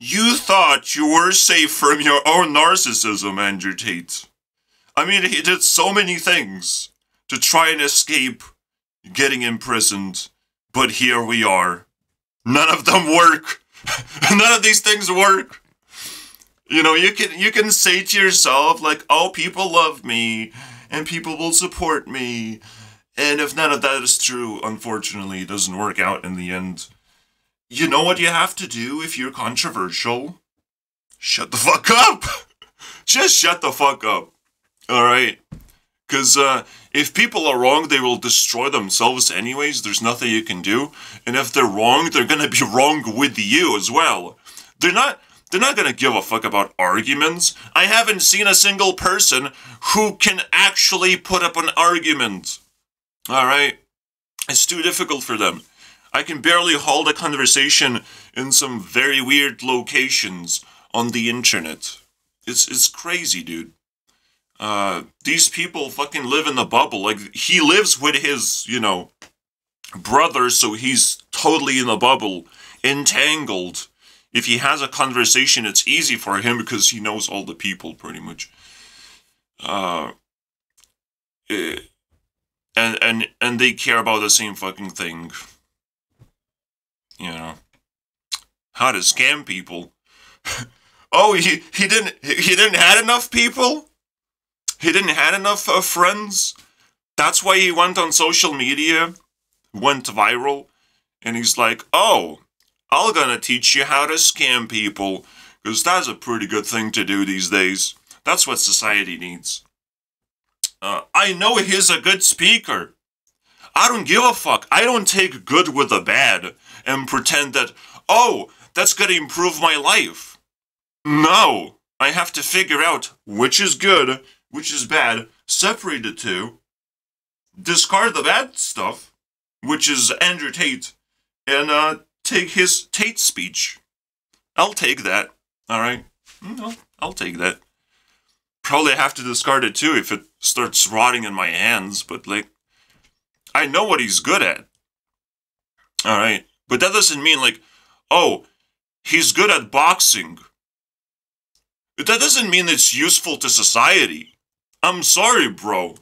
You thought you were safe from your own narcissism, Andrew Tate. I mean, he did so many things to try and escape getting imprisoned, but here we are. None of them work. None of these things work. You know, you can say to yourself, like, oh, people love me, and people will support me, and if none of that is true, unfortunately, it doesn't work out in the end. You know what you have to do if you're controversial? Shut the fuck up! Just shut the fuck up. Alright? Because if people are wrong, they will destroy themselves anyways. There's nothing you can do. And if they're wrong, they're gonna be wrong with you as well. They're not gonna give a fuck about arguments. I haven't seen a single person who can actually put up an argument. Alright? It's too difficult for them. I can barely hold a conversation in some very weird locations on the internet. It's crazy, dude. These people fucking live in the bubble. Like, he lives with his, you know, brother, so he's totally in the bubble, entangled. If he has a conversation, it's easy for him because he knows all the people, pretty much. And they care about the same fucking thing. You know, how to scam people. Oh, he didn't had enough people? He didn't had enough friends? That's why he went on social media, went viral, and he's like, oh, I'm gonna teach you how to scam people, because that's a pretty good thing to do these days. That's what society needs. I know he's a good speaker. I don't give a fuck. I don't take good with the bad and pretend that, oh, that's gonna improve my life. No. I have to figure out which is good, which is bad, separate the two, discard the bad stuff, which is Andrew Tate, and take his Tate speech. I'll take that. Alright? No, I'll take that. Probably have to discard it too if it starts rotting in my hands, but like, I know what he's good at. Alright? But that doesn't mean like, oh, he's good at boxing. But that doesn't mean it's useful to society. I'm sorry, bro.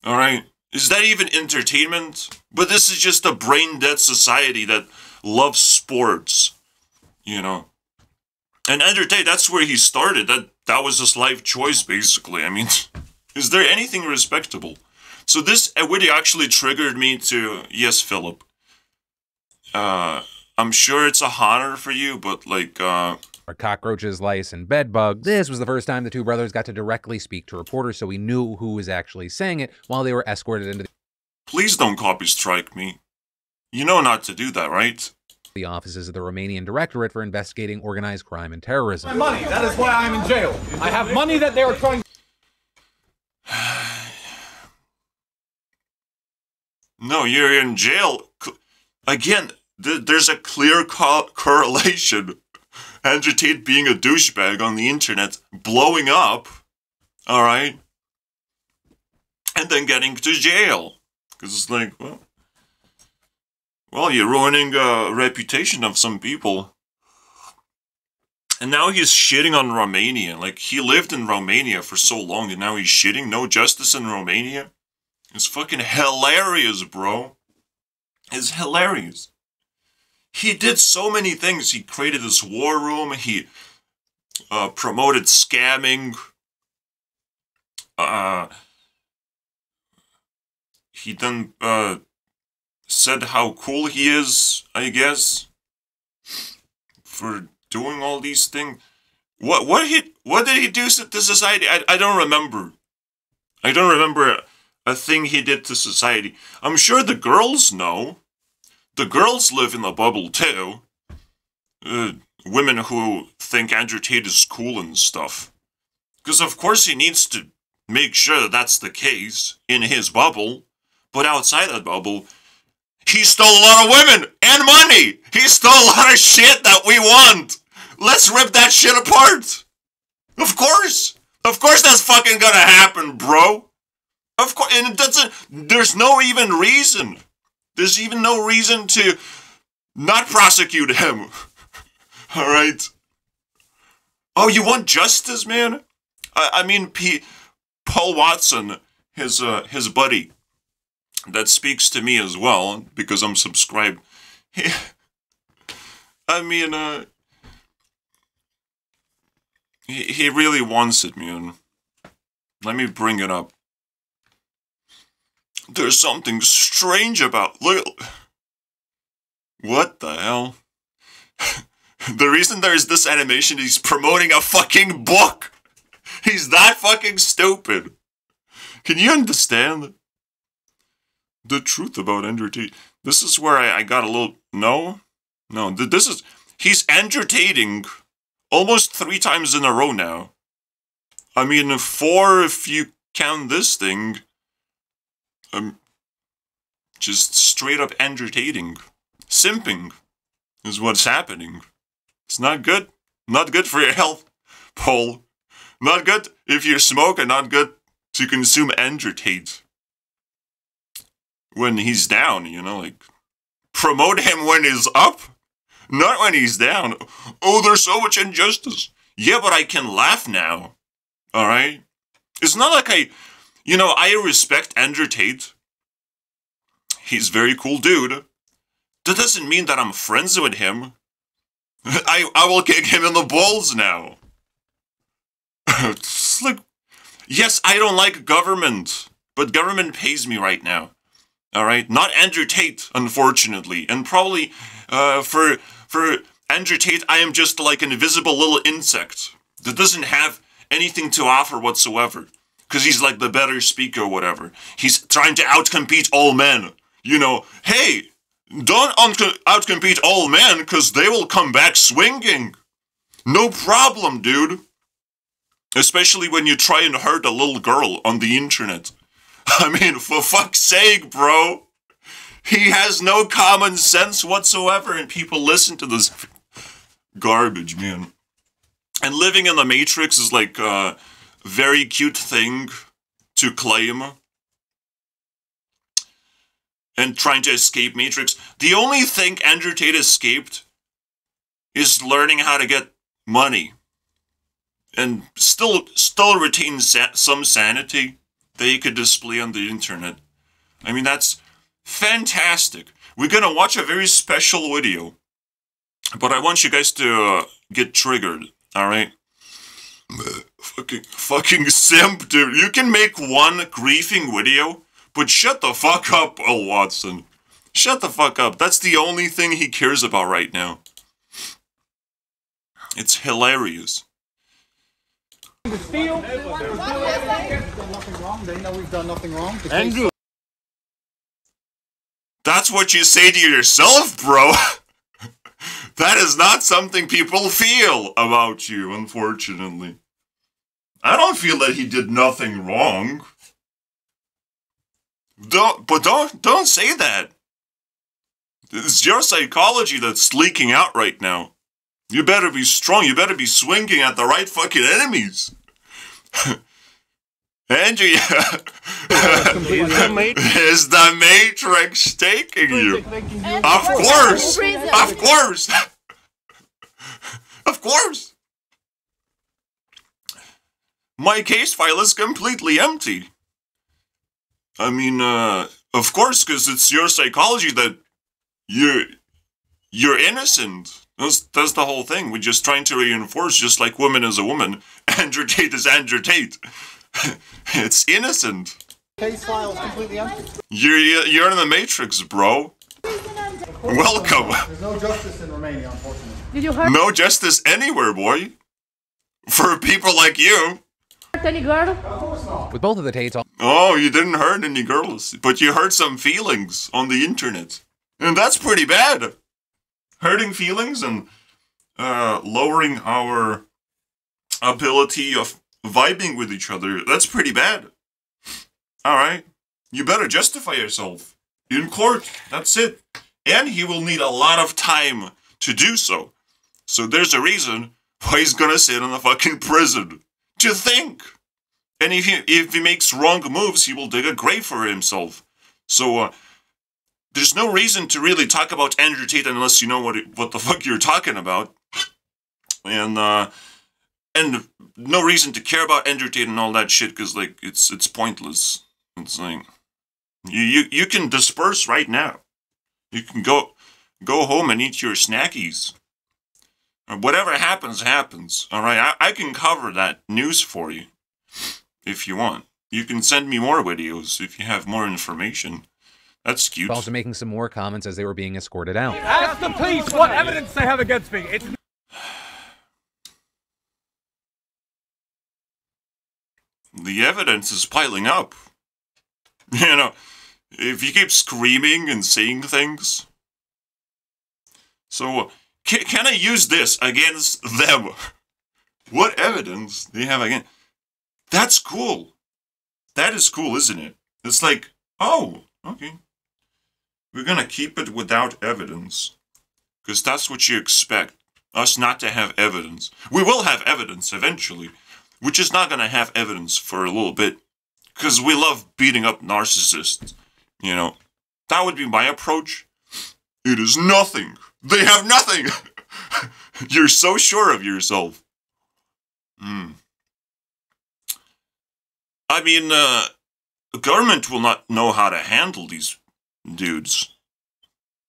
Alright? Is that even entertainment? But this is just a brain-dead society that loves sports. You know? And Andrew Tate, that's where he started. That was his life choice, basically. I mean, is there anything respectable? So this video actually triggered me to, yes, Philip. I'm sure it's a honor for you, but like, cockroaches, lice, and bed bugs. This was the first time the two brothers got to directly speak to reporters, so we knew who was actually saying it while they were escorted into Please don't copy strike me. You know not to do that, right? The offices of the Romanian Directorate for Investigating Organized Crime and Terrorism. My money, that is why I'm in jail. I have money that they were trying. No, you're in jail. Again, there's a clear correlation. Andrew Tate being a douchebag on the internet, blowing up, alright? And then getting to jail. Because it's like, well, you're ruining a reputation of some people. And now he's shitting on Romania. Like, he lived in Romania for so long, and now he's shitting. No justice in Romania. It's fucking hilarious, bro. It's hilarious. He did so many things. He created this war room. He promoted scamming. He then said how cool he is, I guess, for doing all these things. What did he do to society? I don't remember. I don't remember a thing he did to society. I'm sure the girls know. The girls live in the bubble too. Women who think Andrew Tate is cool and stuff. Because of course he needs to make sure that that's the case in his bubble. But outside that bubble, he stole a lot of women and money. He stole a lot of shit that we want. Let's rip that shit apart. Of course. Of course that's fucking gonna happen, bro. Of course, and it doesn't, there's no even reason. There's even no reason to not prosecute him. Alright? Oh, you want justice, man? I mean, Paul Watson, his buddy, that speaks to me as well, because I'm subscribed. He really wants it, man. Let me bring it up. There's something strange about... Look... What the hell? The reason there's this animation is he's promoting a fucking book! He's that fucking stupid! Can you understand? The truth about Andrew Tate. This is where I got a little... No, this is... He's entertaining almost 3 times in a row now. I mean, 4 if you count this thing. Just straight up entertaining. Simping is what's happening. It's not good. Not good for your health, Paul. Not good if you smoke, and not good to consume Andrew Tate. When he's down, you know, like, promote him when he's up, not when he's down. Oh, there's so much injustice. Yeah, but I can laugh now. Alright? It's not like I respect Andrew Tate. He's a very cool dude. That doesn't mean that I'm friends with him. I will kick him in the balls now. It's like, yes, I don't like government, but government pays me right now. Alright? Not Andrew Tate, unfortunately. And probably, for Andrew Tate, I am just like an invisible little insect that doesn't have anything to offer whatsoever. Because he's like the better speaker or whatever. He's trying to outcompete all men. You know, hey, don't outcompete all men, because they will come back swinging. No problem, dude. Especially when you try and hurt a little girl on the internet. I mean, for fuck's sake, bro. He has no common sense whatsoever, and people listen to this garbage, man. And living in the Matrix is like a very cute thing to claim. And trying to escape Matrix. The only thing Andrew Tate escaped is learning how to get money. And still retain some sanity that he could display on the internet. I mean, that's fantastic. We're gonna watch a very special video. But I want you guys to get triggered, alright? Fucking simp, dude. You can make one griefing video, but shut the fuck up, Paul Watson. Shut the fuck up. That's the only thing he cares about right now. It's hilarious. Steal. We've done nothing wrong. They know we've done nothing wrong. Andrew. That's what you say to yourself, bro. That is not something people feel about you, unfortunately. I don't feel that he did nothing wrong. Don't say that. It's your psychology that's leaking out right now. You better be strong. You better be swinging at the right fucking enemies. Andrew, is the Matrix taking you? Of course! Of course! Of course! My case file is completely empty. I mean, of course, because it's your psychology that you're innocent. That's the whole thing. We're just trying to reinforce, just like woman is a woman, Andrew Tate is Andrew Tate. It's innocent. Case file is completely empty. You're in the Matrix, bro. Welcome. There's no justice in Romania, unfortunately. Did you hurt No justice anywhere, boy. For people like you. any girl? Of course not. With both of the Tates, Oh, you didn't hurt any girls, but you hurt some feelings on the internet. And that's pretty bad. Hurting feelings and lowering our ability of vibing with each other, that's pretty bad. Alright? You better justify yourself. In court, that's it. And he will need a lot of time to do so. So there's a reason why he's gonna sit in the fucking prison. To think. And if he makes wrong moves, he will dig a grave for himself. So, there's no reason to really talk about Andrew Tate unless you know what the fuck you're talking about. And, and no reason to care about Andrew Tate and all that shit, because, like, it's pointless. It's like, you can disperse right now. You can go home and eat your snackies. Whatever happens, happens. Alright, I can cover that news for you, if you want. You can send me more videos if you have more information. That's cute. Also making some more comments as they were being escorted out. Ask the police what evidence they have against me. It's the evidence is piling up. You know, if you keep screaming and saying things. So, can I use this against them? What evidence they have against? That's cool. That is cool, isn't it? It's like, oh, okay. We're gonna keep it without evidence. Because that's what you expect. Us not to have evidence. We will have evidence eventually. We're just not gonna have evidence for a little bit. Because we love beating up narcissists. You know, that would be my approach. It is nothing. They have nothing. You're so sure of yourself. I mean, the government will not know how to handle these dudes.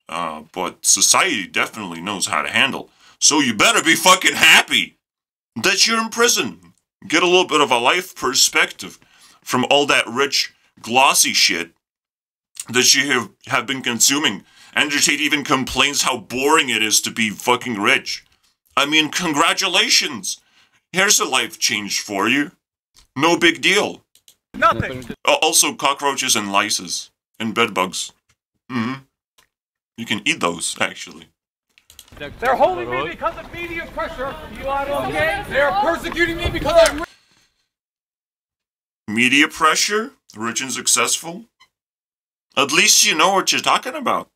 But society definitely knows how to handle. So you better be fucking happy that you're in prison. Get a little bit of a life perspective from all that rich, glossy shit that you have been consuming. Andrew Tate even complains how boring it is to be fucking rich. I mean, congratulations. Here's a life change for you. No big deal. nothing. Also, cockroaches and lices. And bedbugs. You can eat those, actually. They're holding me because of media pressure. You are okay? They're persecuting me because I'm rich. Media pressure? Rich and successful? At least you know what you're talking about.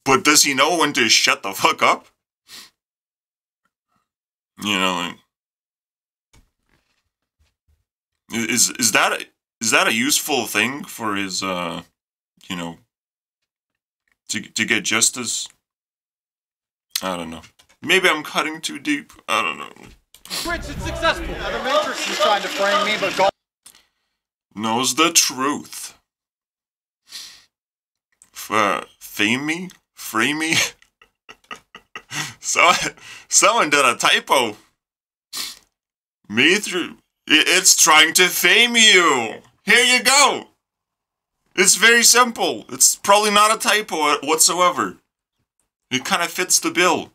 But does he know when to shut the fuck up? You know, like, is that a useful thing for his you know, to get justice? I don't know. Maybe I'm cutting too deep. I don't know. Rich and successful. Now, the Matrix is trying to frame me, but go. Knows the truth. Frame me? Someone did a typo. It's trying to fame you. Here you go. It's very simple. It's probably not a typo whatsoever. It kind of fits the bill.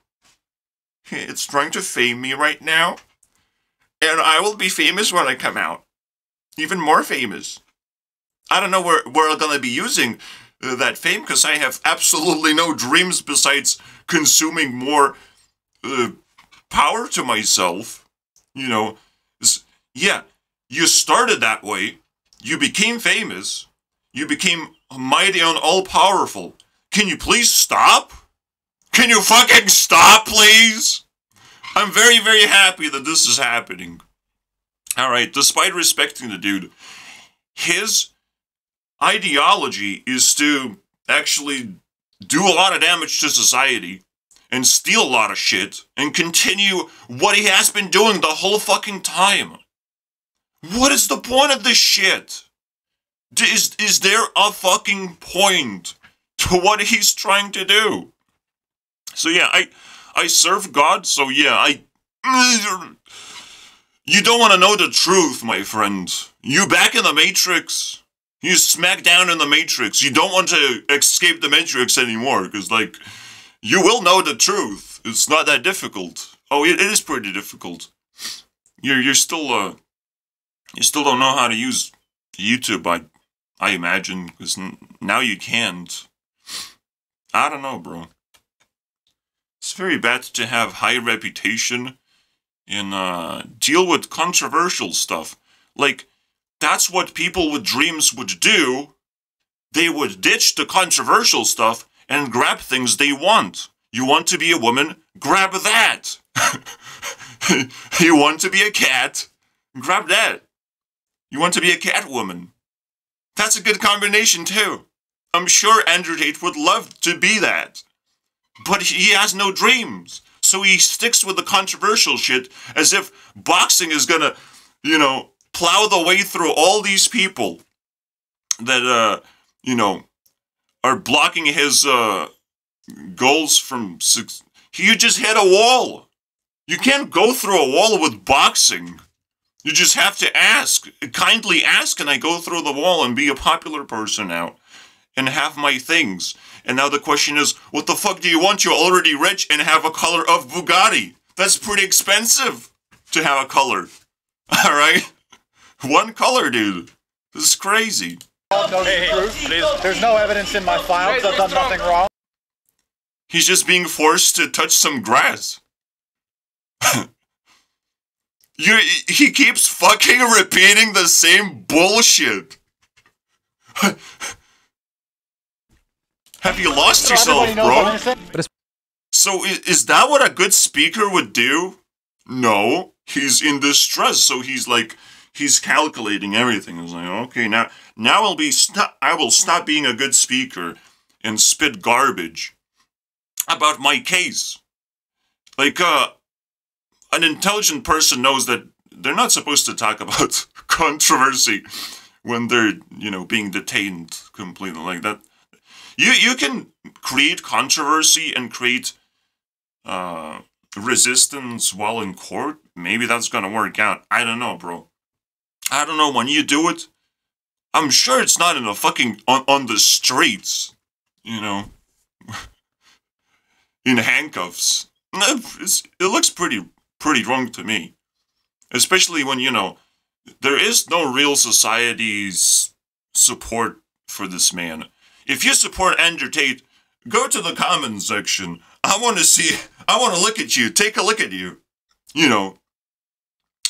It's trying to fame me right now. And I will be famous when I come out. Even more famous. I don't know where I'm going to be using that fame, because I have absolutely no dreams besides consuming more power to myself. You know, yeah, you started that way. You became famous. You became mighty and all-powerful. Can you please stop? Can you fucking stop, please? I'm very, very happy that this is happening. Alright, despite respecting the dude, his ideology is to actually do a lot of damage to society and steal a lot of shit and continue what he has been doing the whole fucking time. What is the point of this shit? Is there a fucking point to what he's trying to do? So yeah, I serve God, so yeah, you don't want to know the truth, my friend. You back in the Matrix. You smack down in the Matrix. You don't want to escape the Matrix anymore, because, like, you will know the truth. It's not that difficult. Oh, it is pretty difficult. You still don't know how to use YouTube, I imagine, because now you can't. I don't know, bro. It's very bad to have high reputation and deal with controversial stuff. Like, that's what people with dreams would do. They would ditch the controversial stuff and grab things they want. You want to be a woman? Grab that. You want to be a cat? Grab that. You want to be a cat woman? That's a good combination too. I'm sure Andrew Tate would love to be that. But he has no dreams. So he sticks with the controversial shit as if boxing is gonna, you know, plow the way through all these people that, you know, are blocking his goals from you just hit a wall. You can't go through a wall with boxing. You just have to ask, kindly ask, and I go through the wall and be a popular person now and have my things. And now the question is, what the fuck do you want? You're already rich and have a color of Bugatti. That's pretty expensive to have a color. All right? One color, dude. This is crazy. There's no evidence in my files. I've done nothing wrong. He's just being forced to touch some grass. He keeps fucking repeating the same bullshit. Have you lost yourself, bro? So is that what a good speaker would do? No, he's in distress, so he's calculating everything. He's like, okay, now I will stop being a good speaker and spit garbage about my case. Like, an intelligent person knows that they're not supposed to talk about controversy when they're, you know, being detained completely like that. You can create controversy and create resistance while in court. Maybe that's gonna work out. I don't know, bro. I don't know. When you do it, I'm sure it's not in a fucking on the streets, you know, in handcuffs. It looks pretty wrong to me, especially when, you know, there is no real society's support for this man. If you support Andrew Tate, go to the comments section. I want to look at you, take a look at you. You know,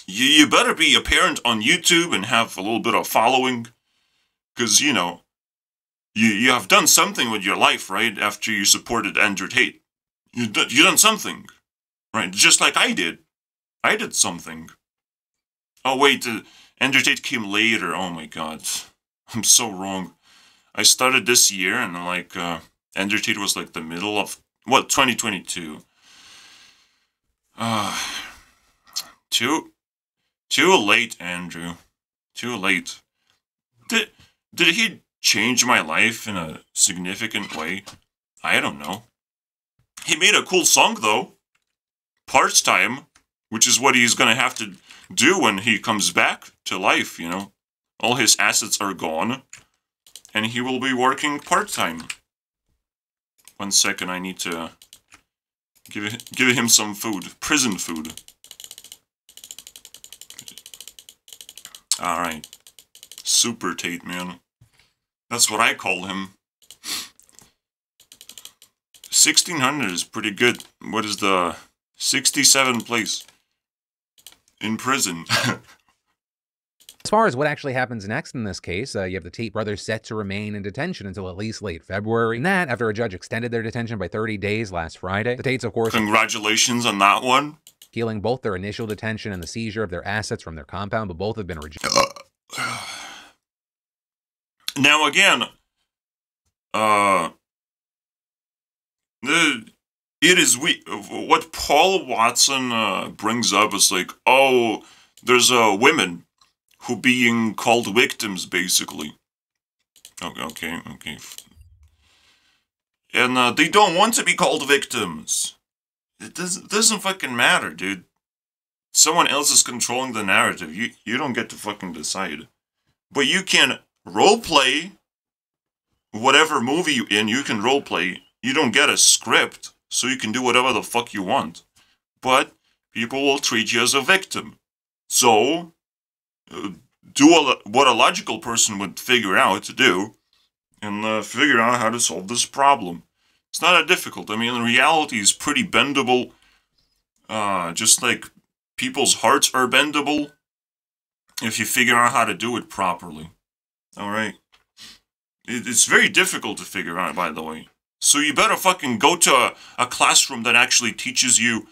you better be a parent on YouTube and have a little bit of following, because, you know, you have done something with your life, right, after you supported Andrew Tate. You done something, right, just like I did. I did something. Oh, wait, Andrew Tate came later. Oh, my God. I'm so wrong. I started this year, and, like, Andrew Tate was, like, the middle of, 2022. Too late, Andrew. Too late. Did he change my life in a significant way? I don't know. He made a cool song, though. Part-time, which is what he's gonna have to do when he comes back to life, you know. All his assets are gone, and he will be working part-time. 1 second, I need to give him some food. Prison food. Alright. Super Tate, man. That's what I call him. 1600 is pretty good. What is the 67th place? In prison. As far as what actually happens next in this case, you have the Tate brothers set to remain in detention until at least late February. And that, after a judge extended their detention by 30 days last Friday. The Tates, of course... Congratulations on that one. Appealing both their initial detention and the seizure of their assets from their compound, but both have been rejected. Now again, it is what Paul Watson brings up is like, oh, there's women who being called victims, basically. Okay. And they don't want to be called victims. It doesn't fucking matter, dude. Someone else is controlling the narrative. You don't get to fucking decide. But you can roleplay whatever movie you're in. You can roleplay. You don't get a script, so you can do whatever the fuck you want. But people will treat you as a victim. So, do what a logical person would figure out to do, and figure out how to solve this problem. It's not that difficult. I mean, reality is pretty bendable, just like people's hearts are bendable, if you figure out how to do it properly. Alright? It's very difficult to figure out, by the way. So you better fucking go to a classroom that actually teaches you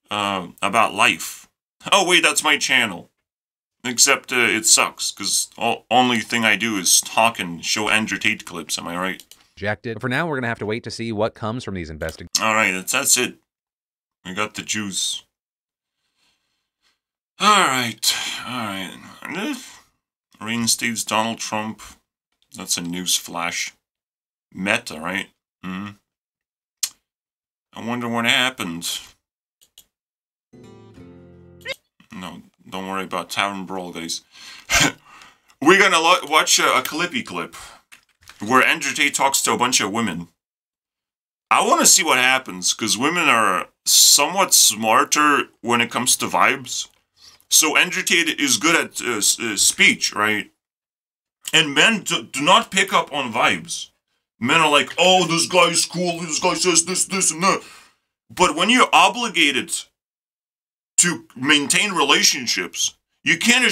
about life. Oh wait, that's my channel. Except it sucks, because only thing I do is talk and show Andrew Tate clips, am I right? Rejected. But for now, we're going to have to wait to see what comes from these investigations. Alright, that's it. We got the juice. Alright. Reinstates Donald Trump. That's a news flash. Meta, right? I wonder what happened. No, don't worry about Tavern Brawl, guys. We're gonna watch a clippy clip where Andrew Tate talks to a bunch of women. I want to see what happens, because women are somewhat smarter when it comes to vibes. So Andrew Tate is good at speech, right? And men do not pick up on vibes. Men are like, oh, this guy's cool, this guy says this, and that. But when you're obligated to maintain relationships, you cannot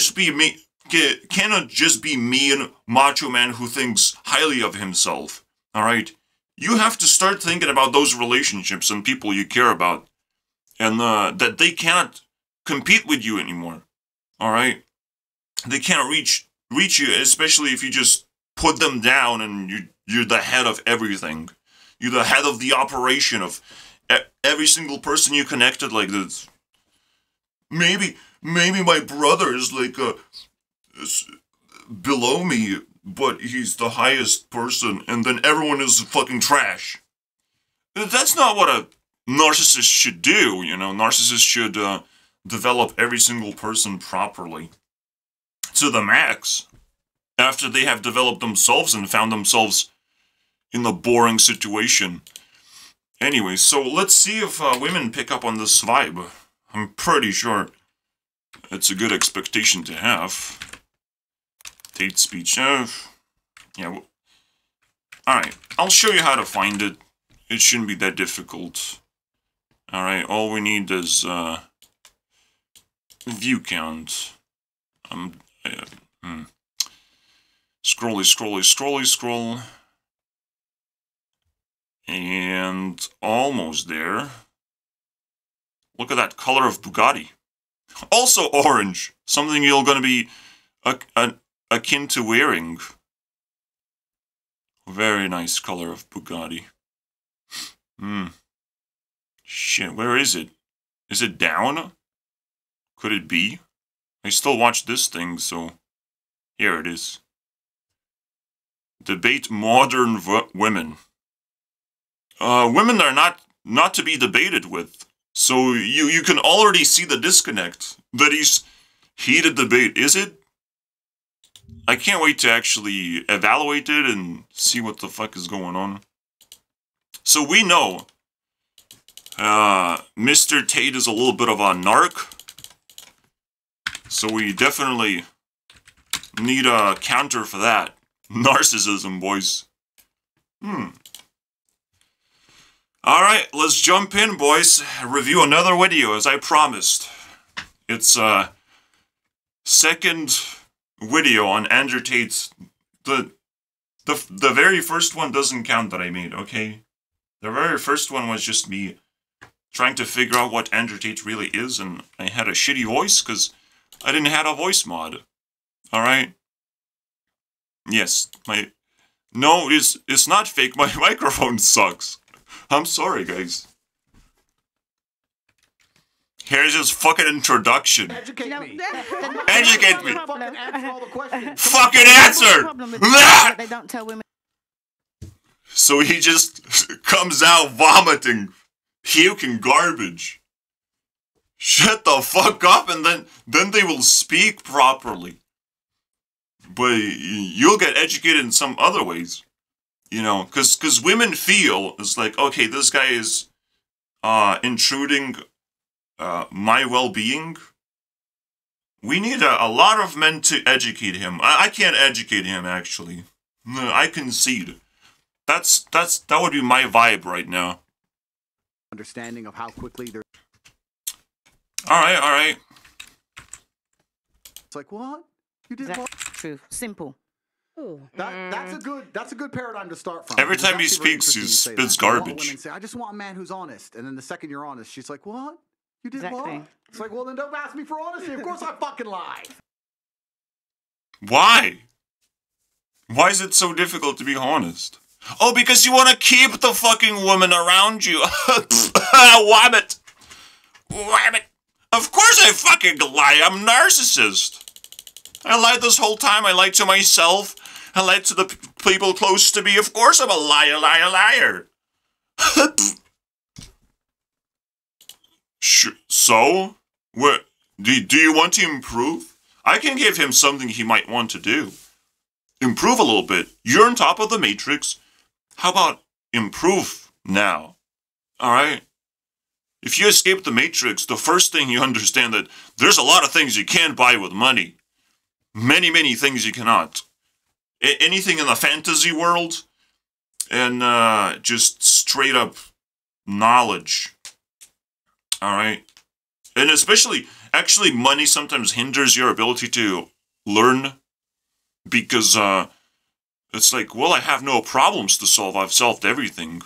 just be mean macho man who thinks highly of himself, alright? You have to start thinking about those relationships and people you care about, and that they cannot compete with you anymore, alright? They can't reach you, especially if you just put them down and you're the head of everything. You're the head of the operation of every single person you connected like this. Maybe my brother is like below me, but he's the highest person, and then everyone is fucking trash. That's not what a narcissist should do, you know. Narcissists should develop every single person properly to the max after they have developed themselves and found themselves in a boring situation. Anyway, so let's see if women pick up on this vibe. I'm pretty sure it's a good expectation to have. Tate speech. Yeah. Well, alright, I'll show you how to find it. It shouldn't be that difficult. Alright, all we need is view count. Scroll. And almost there. Look at that color of Bugatti. Also orange. Something you're gonna be akin to wearing. Very nice color of Bugatti. Shit, where is it? Is it down? Could it be? I still watch this thing, so... Here it is. Debate modern women. Women are not to be debated with. So you can already see the disconnect. That he's heated debate. Is it? I can't wait to actually evaluate it and see what the fuck is going on. So we know Mr. Tate is a little bit of a narc. So we definitely need a counter for that. Narcissism, boys. Alright, let's jump in, boys. Review another video, as I promised. It's second video on Andrew Tate's... The very first one doesn't count that I made, okay? The very first one was just me trying to figure out what Andrew Tate really is, and I had a shitty voice, because I didn't have a voice mod. Alright? Yes, No, it's not fake, my microphone sucks. I'm sorry, guys. Here's his fucking introduction. Educate me. Educate me. Fucking answer all the questions. Fucking answer! They don't tell women. So he just comes out vomiting, puking garbage. Shut the fuck up, and then they will speak properly. But you'll get educated in some other ways. You know, because women feel, it's like, okay, this guy is intruding my well-being. We need a lot of men to educate him. I can't educate him, actually. I concede. That would be my vibe right now. Understanding of how quickly they're... Alright. It's like, what? You did what? True. Simple. That's a good paradigm to start from. Every time he It's actually very speaks, he interesting you say spits that. A lot of garbage. women say, I just want a man who's honest. And then the second you're honest, she's like, what? You did Exactly. what? It's like, well, then don't ask me for honesty. Of course I fucking lie. Why? Why is it so difficult to be honest? Oh, because you want to keep the fucking woman around you. Wham it. Of course I fucking lie. I'm a narcissist. I lied this whole time. I lied to myself. I lied to the people close to me. Of course I'm a liar. So? What? Do you want to improve? I can give him something he might want to do. Improve a little bit. You're on top of the matrix. How about improve now? Alright? If you escape the matrix, the first thing you understand that there's a lot of things you can't buy with money. Many, many things you cannot. Anything in the fantasy world, and just straight up knowledge. Alright? And especially, actually, money sometimes hinders your ability to learn. Because, it's like, well, I have no problems to solve. I've solved everything.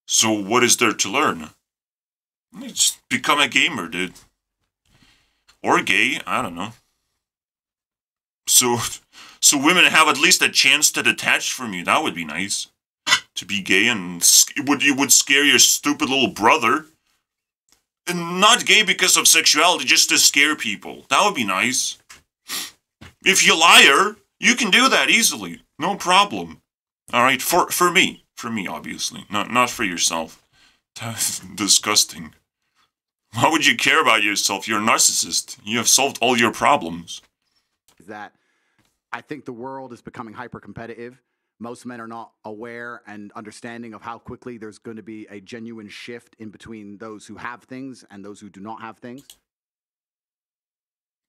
So what is there to learn? Just become a gamer, dude. Or gay, I don't know. So women have at least a chance to detach from you. That would be nice. To be gay and you would scare your stupid little brother. And not gay because of sexuality, just to scare people. That would be nice. If you liar, you can do that easily. No problem. Alright, for me. For me, obviously. Not for yourself. That's disgusting. Why would you care about yourself? You're a narcissist. You have solved all your problems. That I think the world is becoming hyper-competitive. Most men are not aware and understanding of how quickly there's going to be a genuine shift in between those who have things and those who do not have things.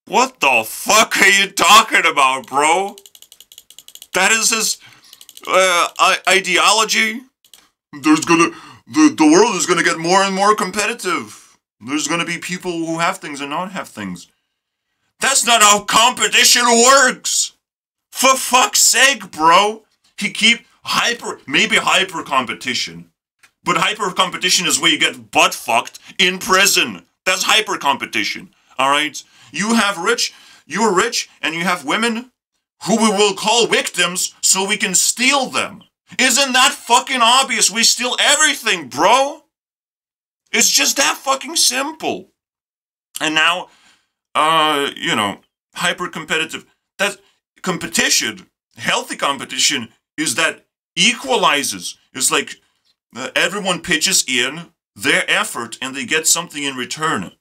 What the fuck are you talking about, bro? That is his ideology. The world is gonna get more and more competitive. There's gonna be people who have things and not have things. That's not how competition works. For fuck's sake, bro. Maybe hyper competition. But hyper competition is where you get butt fucked in prison. That's hyper competition. Alright? You're rich, and you have women who we will call victims so we can steal them. Isn't that fucking obvious? We steal everything, bro. It's just that fucking simple. And now, hyper-competitive. That competition, healthy competition, is that equalizes. It's like everyone pitches in their effort and they get something in return.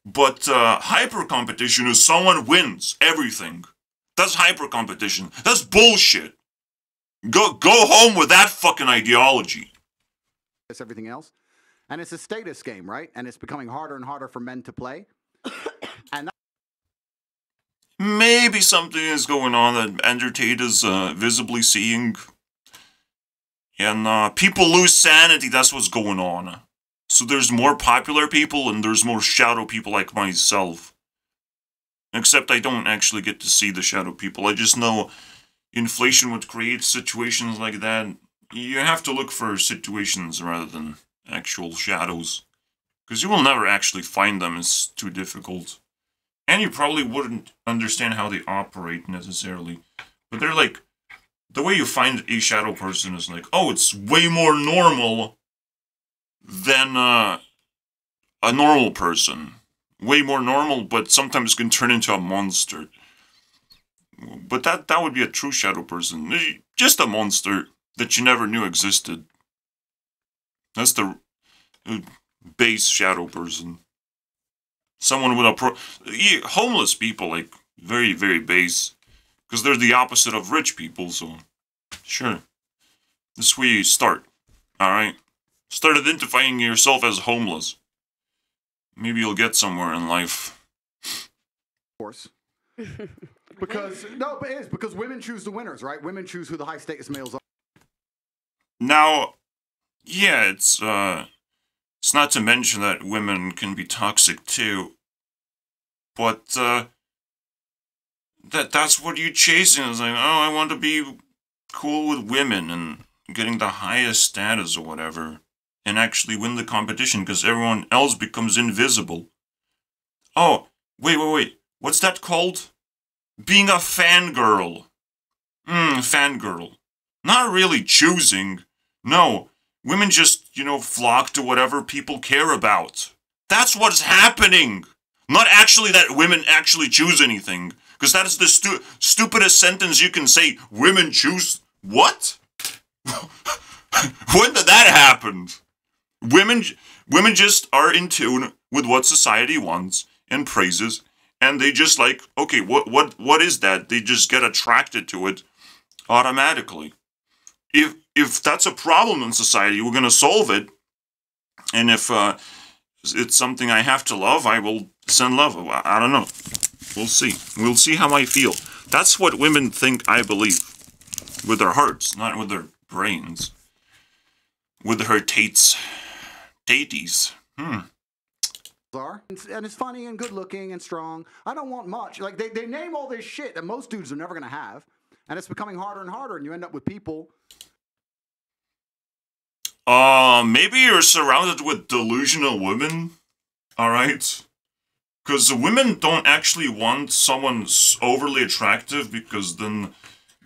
But hyper-competition is someone wins everything. That's hyper-competition. That's bullshit. Go home with that fucking ideology. It's everything else. And it's a status game, right? And it's becoming harder and harder for men to play. And maybe something is going on that Andrew Tate is visibly seeing. And people lose sanity, that's what's going on. So there's more popular people and there's more shadow people like myself. Except I don't actually get to see the shadow people. I just know inflation would create situations like that. You have to look for situations rather than actual shadows. Because you will never actually find them. It's too difficult. And you probably wouldn't understand how they operate necessarily. But they're like, the way you find a shadow person is like, oh, it's way more normal than a normal person. Way more normal, but sometimes can turn into a monster. But that would be a true shadow person. Just a monster that you never knew existed. That's the base shadow person. Someone with homeless people, like, very, very base. Because they're the opposite of rich people, so... Sure. This is where you start. Alright? Start identifying yourself as homeless. Maybe you'll get somewhere in life. of course. Because, no, but it is. Because women choose the winners, right? Women choose who the high status males are. Now, yeah, it's not to mention that women can be toxic too. But, that's what you're chasing. It's like, oh, I want to be cool with women and getting the highest status or whatever. And actually win the competition because everyone else becomes invisible. Oh, wait. What's that called? Being a fangirl. Fangirl. Not really choosing. No, women just, flock to whatever people care about. That's what's happening. Not actually that women actually choose anything. Because that is the stupidest sentence you can say. Women choose... What? When did that happen? Women just are in tune with what society wants and praises. And they just like, okay, what is that? They just get attracted to it automatically. If that's a problem in society, we're going to solve it. And if it's something I have to love, I will send love. I don't know. We'll see. We'll see how I feel. That's what women think I believe. With their hearts, not with their brains. With her Tates. Taties. Are. And it's funny and good looking and strong. I don't want much. Like, they name all this shit that most dudes are never going to have. And it's becoming harder and harder, and you end up with people. Maybe you're surrounded with delusional women. Alright? Because the women don't actually want someone overly attractive, because then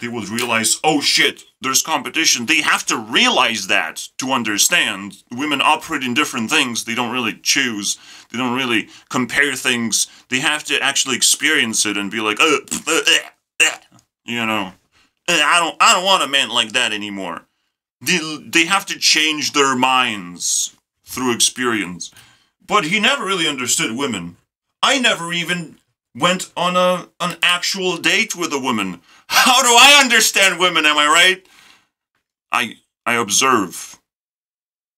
they would realize, oh shit, there's competition. They have to realize that to understand. Women operate in different things. They don't really choose. They don't really compare things. They have to actually experience it and be like, you know, I don't want a man like that anymore. They have to change their minds through experience. But he never really understood women. I never even went on an actual date with a woman. How do I understand women, am I right? I observe.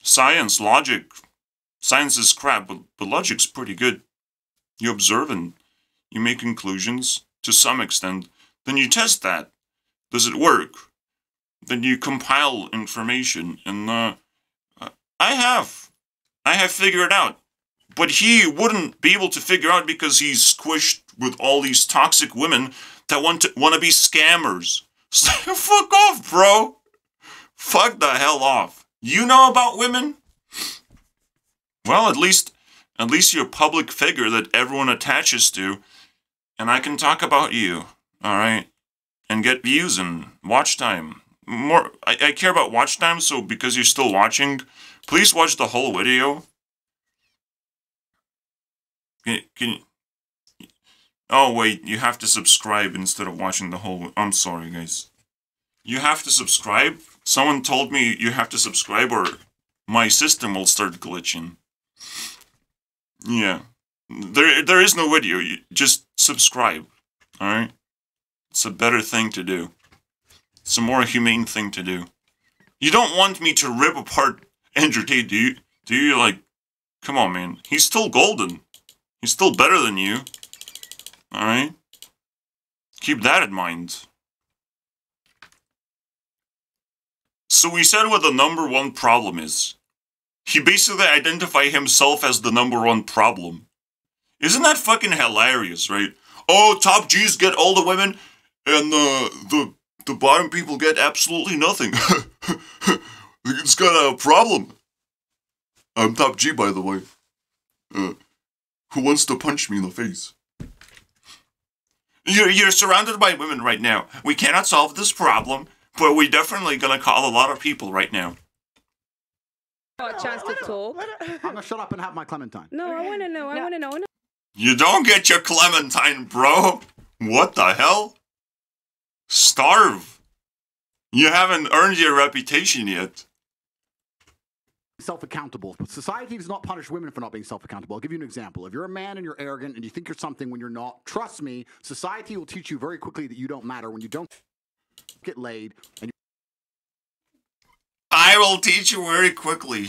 Science, logic. Science is crap, but logic's pretty good. You observe and you make conclusions to some extent. Then you test that. Does it work? Then you compile information, and I have figured it out. But he wouldn't be able to figure out because he's squished with all these toxic women that want to be scammers. Fuck off, bro. Fuck the hell off. You know about women? Well, at least you're a public figure that everyone attaches to, and I can talk about you, all right, and get views and watch time. More, I care about watch time, so because you're still watching, please watch the whole video. Can oh wait, you have to subscribe instead of watching the whole... I'm sorry, guys. You have to subscribe? Someone told me you have to subscribe or my system will start glitching. Yeah. There is no video. You just subscribe. Alright? It's a better thing to do. It's a more humane thing to do. You don't want me to rip apart Andrew Tate, do you? Do you? Like, come on, man. He's still golden. He's still better than you. Alright? Keep that in mind. So we said what the number one problem is. He basically identified himself as the number one problem. Isn't that fucking hilarious, right? Oh, top G's get all the women, and the bottom people get absolutely nothing. It's got a problem. I'm top G, by the way. Who wants to punch me in the face? You're surrounded by women right now. We cannot solve this problem, but we're definitely gonna call a lot of people right now. A chance to talk. I'm gonna shut up and have my Clementine. No, I wanna know. I wanna know. You don't get your Clementine, bro. What the hell? Starve. You haven't earned your reputation yet. Self-accountable, but society does not punish women for not being self-accountable. I'll give you an example. If you're a man and you're arrogant and you think you're something when you're not, trust me, society will teach you very quickly that you don't matter when you don't get laid. And I will teach you very quickly.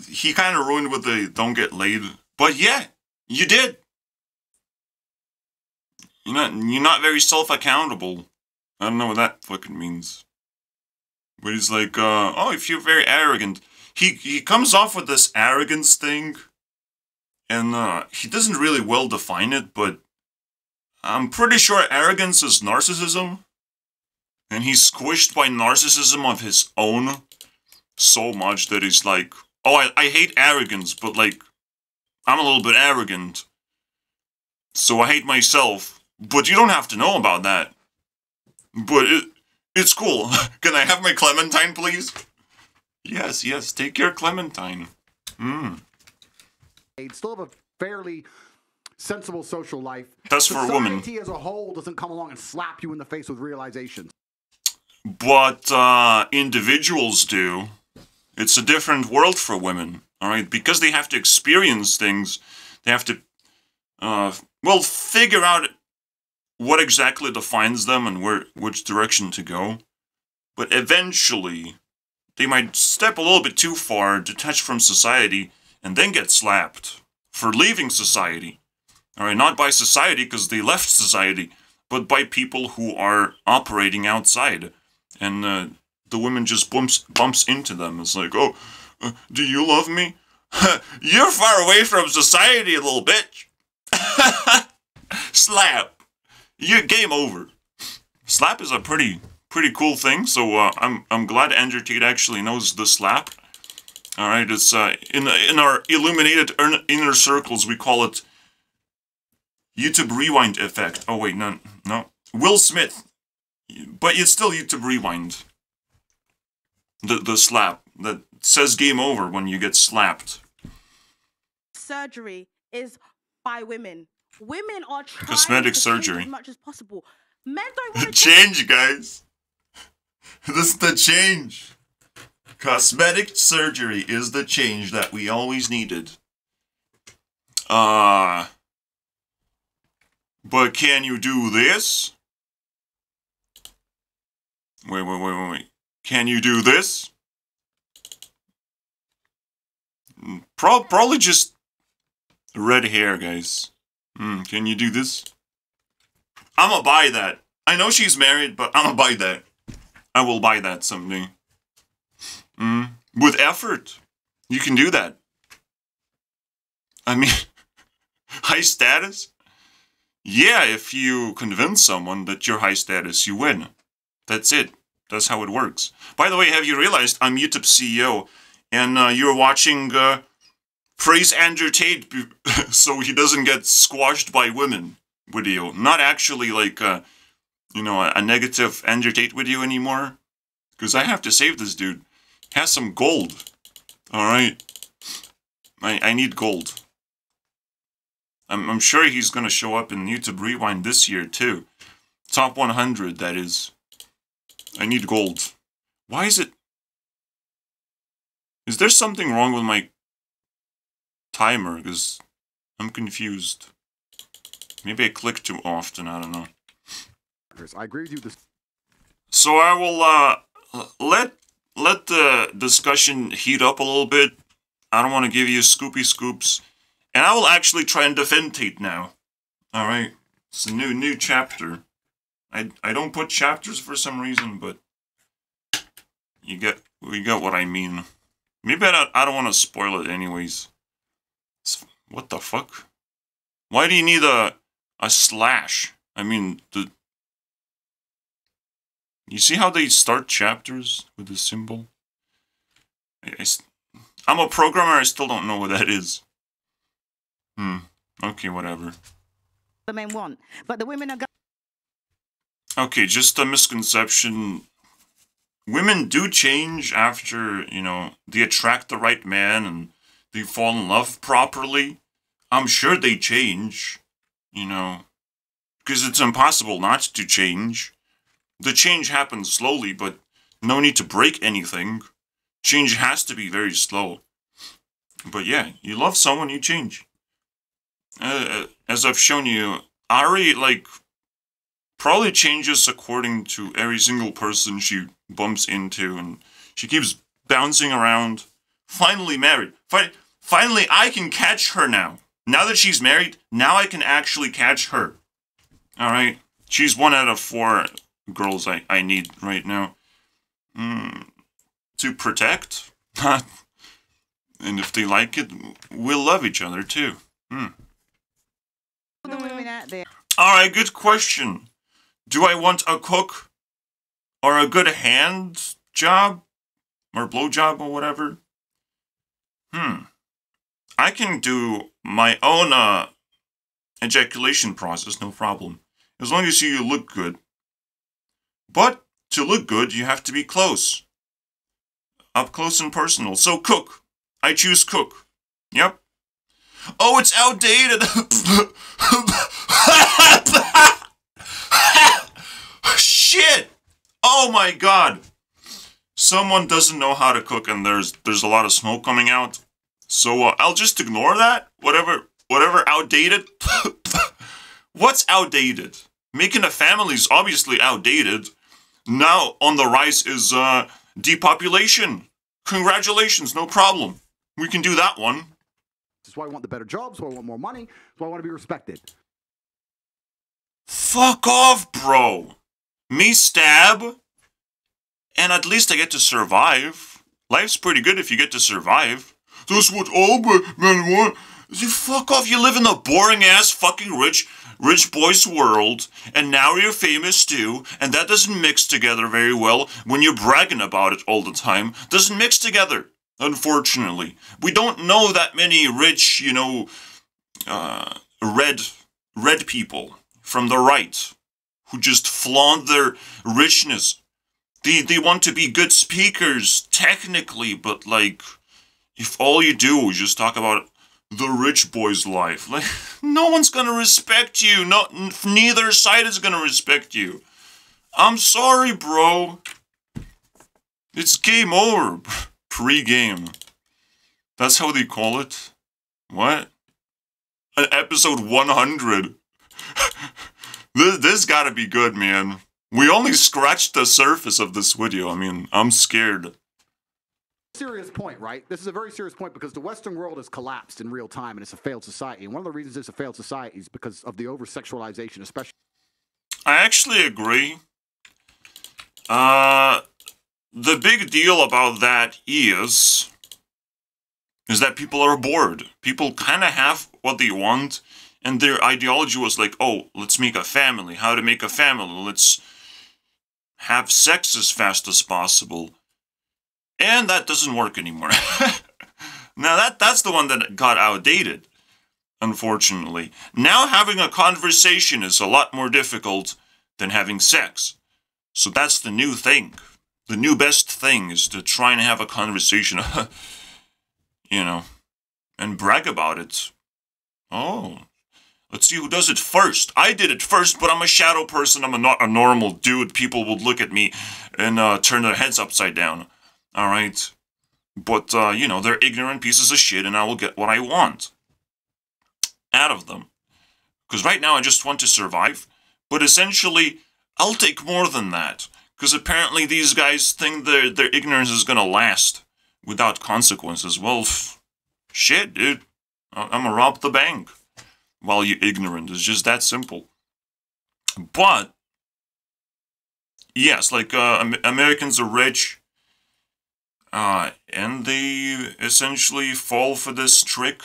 He kind of ruined with the don't get laid, but yeah, you did. You're not very self-accountable. I don't know what that fucking means. But he's like, oh, if you're very arrogant. He comes off with this arrogance thing, and he doesn't really well define it, but I'm pretty sure arrogance is narcissism, and he's squished by narcissism of his own so much that he's like, oh, I hate arrogance, but like, I'm a little bit arrogant, so I hate myself, but you don't have to know about that. But it's cool. Can I have my Clementine, please? Yes, take your Clementine. still have a fairly sensible social life. That's for women. Society as a whole doesn't come along and slap you in the face with realizations. But individuals do. It's a different world for women, all right? Because they have to experience things, they have to, well, figure out what exactly defines them and which direction to go. But eventually, they might step a little bit too far, detach from society, and then get slapped for leaving society. All right, not by society because they left society, but by people who are operating outside. And the woman just bumps into them. It's like, oh, do you love me? You're far away from society, little bitch. Slap. You game over. Slap is a pretty cool thing. So I'm glad Andrew Tate actually knows the slap. All right, it's in our illuminated inner circles we call it YouTube Rewind effect. Oh wait, no. Will Smith. But it's still YouTube Rewind. The slap that says game over when you get slapped. Surgery is by women. Women are trying Cosmetic to surgery. change as much as possible. Men don't want to Change, guys. This is the change. Cosmetic surgery is the change that we always needed. But can you do this? Wait. Can you do this? Probably just red hair, guys. Can you do this? I'm gonna buy that. I know she's married, but I'm gonna buy that. I will buy that someday. With effort, you can do that. I mean, high status? Yeah, if you convince someone that you're high status, you win. That's it. That's how it works. By the way, have you realized I'm YouTube CEO, and you're watching Praise Andrew Tate so he doesn't get squashed by women video. Not actually like, a negative Andrew Tate video anymore. Because I have to save this dude. He has some gold. Alright. I need gold. I'm sure he's going to show up in YouTube Rewind this year, too. Top 100, that is. I need gold. Why is it... Is there something wrong with my timer? Because I'm confused. Maybe I click too often, I don't know. I agree with you. So I will let the discussion heat up a little bit. I don't want to give you scoopy scoops. And I will actually try and defend Tate now. Alright? It's a new chapter. I don't put chapters for some reason, but we get what I mean. Maybe I don't want to spoil it anyways. What the fuck? Why do you need a slash? I mean, you see how they start chapters with the symbol? I'm a programmer, I still don't know what that is. Okay, whatever. the men want. But the women are Okay, just a misconception. Women do change after, they attract the right man and they fall in love properly. I'm sure they change, because it's impossible not to change. The change happens slowly, but no need to break anything. Change has to be very slow. But yeah, you love someone, you change. As I've shown you, Ari, probably changes according to every single person she bumps into, and she keeps bouncing around. Finally married. Finally, I can catch her now. Now that she's married, now I can actually catch her. Alright? She's 1 out of 4 girls I need right now. To protect. And if they like it, we'll love each other too. the women out there. Alright, good question. Do I want a cook? Or a good hand job? Or blowjob or whatever? I can do my own ejaculation process, no problem. As long as you look good. But to look good, you have to be close. Up close and personal. So cook. I choose cook. Yep. Oh, it's outdated. Shit. Oh my god. Someone doesn't know how to cook and there's a lot of smoke coming out. So I'll just ignore that. Whatever outdated. What's outdated? Making a family is obviously outdated. Now on the rise is depopulation. Congratulations, no problem. We can do that one. This is why I want the better jobs, why I want more money, why I want to be respected. Fuck off, bro. Me stab, and at least I get to survive. Life's pretty good if you get to survive. That's what all men want. You fuck off, you live in the boring-ass fucking rich boy's world, and now you're famous too, and that doesn't mix together very well when you're bragging about it all the time. Doesn't mix together, unfortunately. We don't know that many rich, you know, red people from the right who just flaunt their richness. They want to be good speakers, technically, but like, if all you do is just talk about the rich boy's life, like, no one's gonna respect you. Neither side is gonna respect you. I'm sorry, bro. It's game over. Pre-game. That's how they call it? What? Episode 100. This gotta be good, man. We only scratched the surface of this video. I mean, I'm scared. Serious point, right? This is a very serious point because the Western world has collapsed in real time and it's a failed society. And one of the reasons it's a failed society is because of the over-sexualization, especially. I actually agree. The big deal about that is that people are bored. People kind of have what they want, and their ideology was like, oh, let's make a family. How to make a family? Let's have sex as fast as possible. And that doesn't work anymore. Now, that's the one that got outdated, unfortunately. Now having a conversation is a lot more difficult than having sex. So that's the new thing. The new best thing is to try and have a conversation, you know, and brag about it. Oh, let's see who does it first. I did it first, but I'm a shadow person. I'm not a normal dude. People would look at me and turn their heads upside down. All right, but, you know, they're ignorant pieces of shit, and I will get what I want out of them. Because right now I just want to survive, but essentially, I'll take more than that. Because apparently these guys think their ignorance is going to last without consequences. Well, shit, dude. I'm gonna rob the bank while you're ignorant. It's just that simple. But, yes, like, Americans are rich. And they essentially fall for this trick.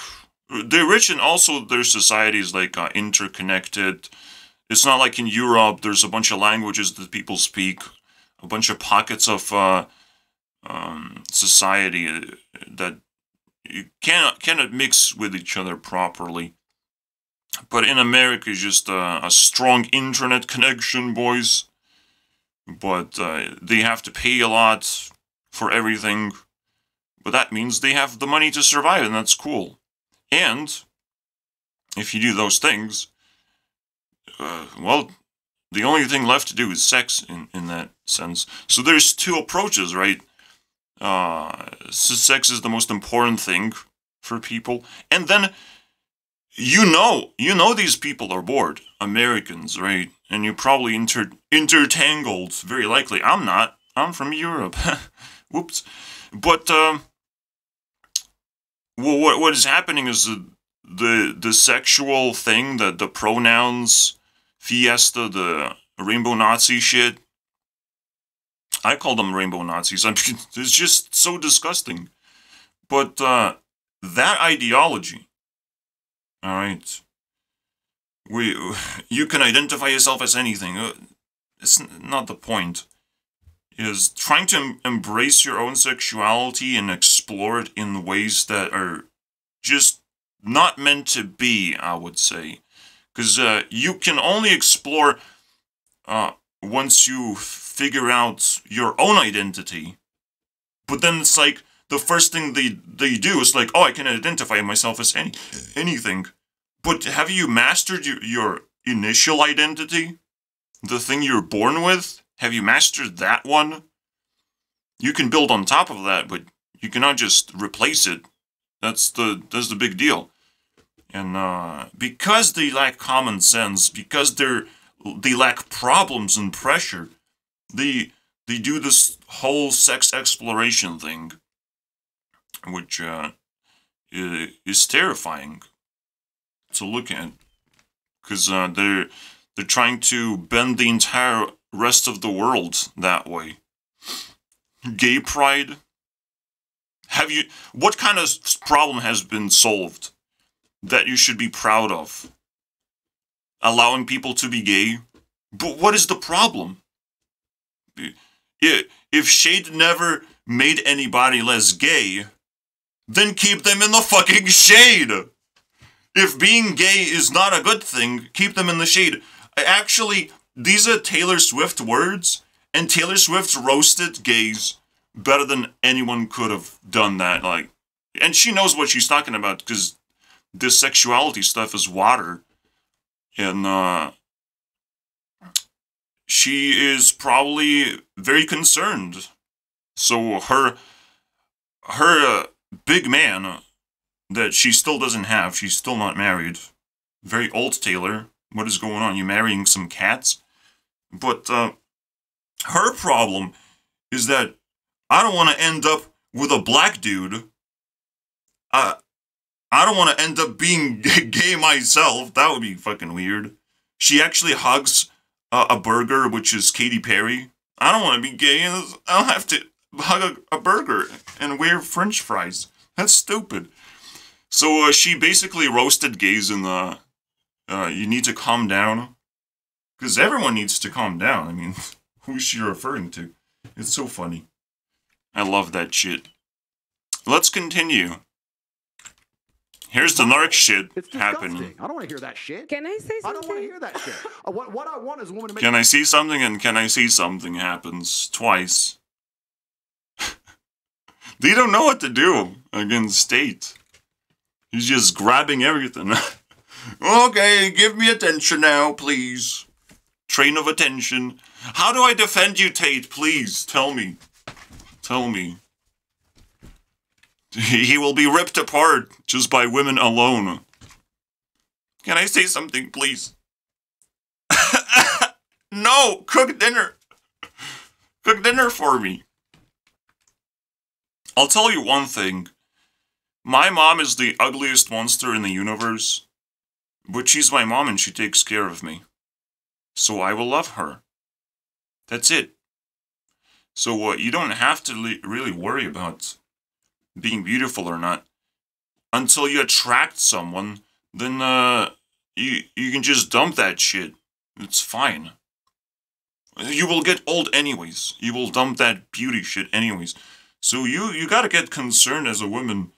They're rich and also their society is like interconnected. It's not like in Europe, there's a bunch of languages that people speak, a bunch of pockets of society that you cannot mix with each other properly. But in America, it's just a strong internet connection, boys. But they have to pay a lot for everything, but that means they have the money to survive, and that's cool. And if you do those things, well, the only thing left to do is sex in that sense. So there's two approaches, right? Sex is the most important thing for people, and then you know these people are bored, Americans, right? And you're probably intertangled, very likely. I'm not. I'm from Europe. Whoops. But what is happening is the sexual thing, the pronouns fiesta, the rainbow Nazi shit. I call them rainbow Nazis. I mean, it's just so disgusting. But that ideology, all right, you can identify yourself as anything. It's not the point. Is trying to embrace your own sexuality and explore it in ways that are just not meant to be, I would say. Because you can only explore once you figure out your own identity. But then it's like, the first thing they do is like, oh, I can identify myself as anything. But have you mastered your initial identity? The thing you're born with? Have you mastered that one? You can build on top of that, but you cannot just replace it. That's the big deal. And because they lack common sense, because they lack problems and pressure, they do this whole sex exploration thing, which is terrifying to look at, because they're trying to bend the entire rest of the world that way. Gay pride. What kind of problem has been solved that you should be proud of? Allowing people to be gay? But what is the problem? If shade never made anybody less gay, then keep them in the fucking shade! If being gay is not a good thing, keep them in the shade. Actually, these are Taylor Swift words, and Taylor Swift roasted gays better than anyone could have done that. Like, and she knows what she's talking about, because this sexuality stuff is water. And she is probably very concerned. So her big man that she still doesn't have, she's still not married. Very old Taylor. What is going on? You marrying some cats? But her problem is that I don't want to end up with a black dude. I don't want to end up being gay myself. That would be fucking weird. She actually hugs a burger, which is Katy Perry. I don't want to be gay. I'll have to hug a burger and wear French fries. That's stupid. So she basically roasted gays in the... you need to calm down. Because everyone needs to calm down. I mean, who's she referring to? It's so funny. I love that shit. Let's continue. Here's the narc shit happening. I don't want to hear that shit. Can I say something? I don't want to hear that shit. What I want is a woman to make... Can I see something and can I see something happens twice? They don't know what to do against Tate. He's just grabbing everything. Okay, give me attention now, please. Train of attention. How do I defend you, Tate? Please, tell me. Tell me. He will be ripped apart just by women alone. Can I say something, please? No! Cook dinner! Cook dinner for me. I'll tell you one thing. My mom is the ugliest monster in the universe. But she's my mom and she takes care of me. So I will love her. That's it. So you don't have to really worry about being beautiful or not. Until you attract someone, then you can just dump that shit. It's fine. You will get old anyways. You will dump that beauty shit anyways. So you gotta get concerned as a woman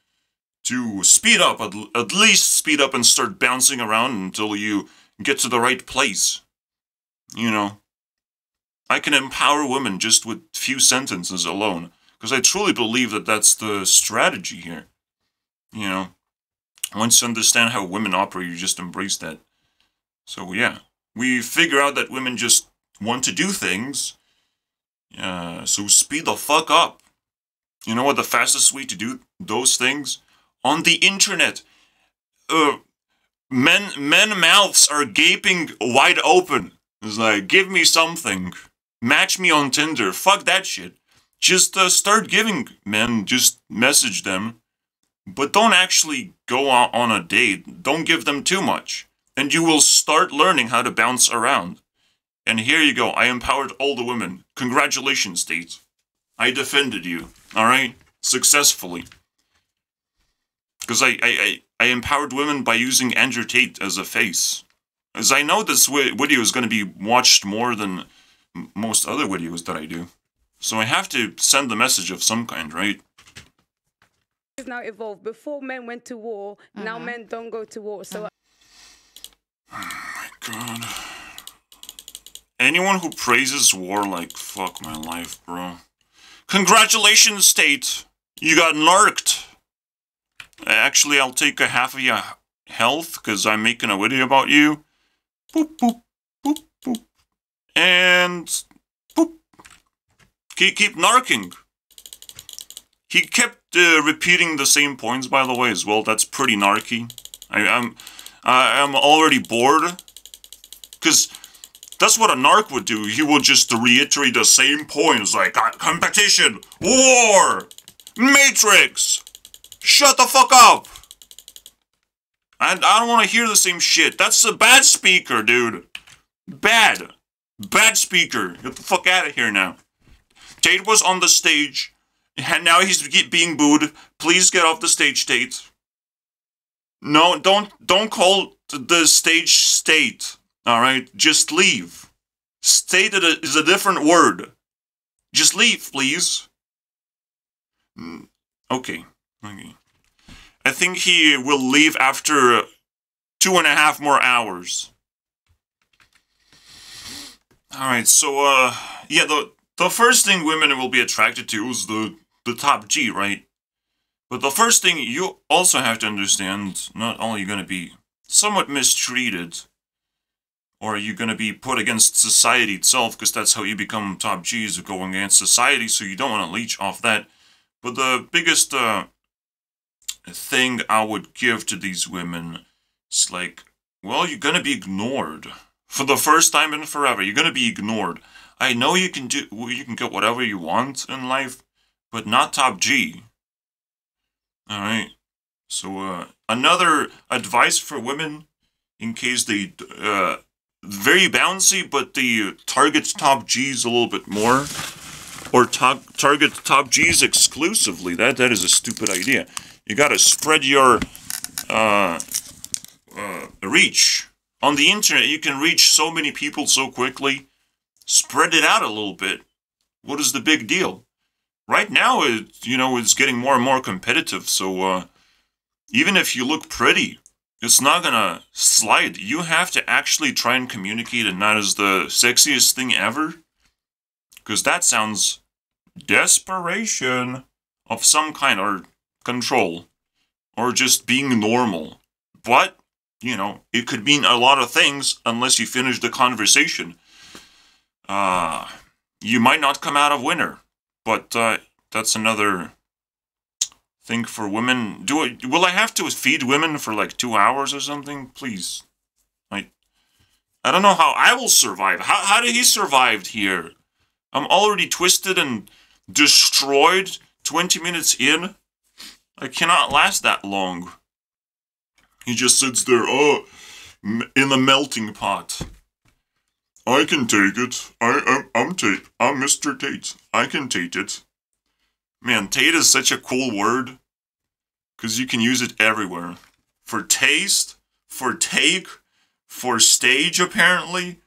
to speed up, at least speed up and start bouncing around until you get to the right place. You know, I can empower women just with few sentences alone, because I truly believe that that's the strategy here. You know, once you understand how women operate, you just embrace that. So yeah, we figure out that women just want to do things, so speed the fuck up. You know what the fastest way to do those things? On the internet. Men mouths are gaping wide open. It's like, give me something. Match me on Tinder. Fuck that shit. Just start giving men, just message them. But don't actually go on a date. Don't give them too much. And you will start learning how to bounce around. And here you go. I empowered all the women. Congratulations, Tate. I defended you. Alright? Successfully. Because I empowered women by using Andrew Tate as a face. As I know this video is going to be watched more than most other videos that I do. So I have to send a message of some kind, right? It's now evolved. Before men went to war, now men don't go to war. So Oh my god. Anyone who praises war, like, fuck my life, bro. Congratulations, Tate! You got narked. Actually, I'll take a half of your health, because I'm making a video about you. Boop, boop, boop, boop. And... boop. Keep narking. He kept repeating the same points, by the way, as well. That's pretty narky. I'm already bored. Because that's what a narc would do. He would just reiterate the same points, like competition, war, Matrix. Shut the fuck up. I don't want to hear the same shit. That's a bad speaker, dude. Bad. Bad speaker. Get the fuck out of here now. Tate was on the stage, and now he's being booed. Please get off the stage, Tate. No, don't call the stage state. Alright? Just leave. State is a different word. Just leave, please. Okay. I think he will leave after 2.5 more hours. Alright, so, yeah, the first thing women will be attracted to is the top G, right? But the first thing you also have to understand, not only are you going to be somewhat mistreated, or are you going to be put against society itself, because that's how you become top Gs, going against society, so you don't want to leech off that. But the biggest thing I would give to these women is like, well, you're going to be ignored. For the first time in forever, you're going to be ignored. I know you can get whatever you want in life, but not top G. Alright, so another advice for women, in case they, very bouncy, but they target top Gs a little bit more, or target top Gs exclusively. That is a stupid idea. You gotta spread your reach. On the internet, you can reach so many people so quickly. Spread it out a little bit. What is the big deal? Right now, it's getting more and more competitive, so even if you look pretty, it's not gonna slide. You have to actually try and communicate, and that is the sexiest thing ever. Because that sounds desperation of some kind, or control, or just being normal. But, it could mean a lot of things unless you finish the conversation. You might not come out of winner. But that's another thing for women. Will I have to feed women for like 2 hours or something? Please. I don't know how I will survive. How did he survive here? I'm already twisted and destroyed 20 minutes in. I cannot last that long. He just sits there, in the melting pot. I can take it. I'm Tate. I'm Mr. Tate. I can take it. Man, Tate is such a cool word. Because you can use it everywhere. For taste, for take, for stage, apparently.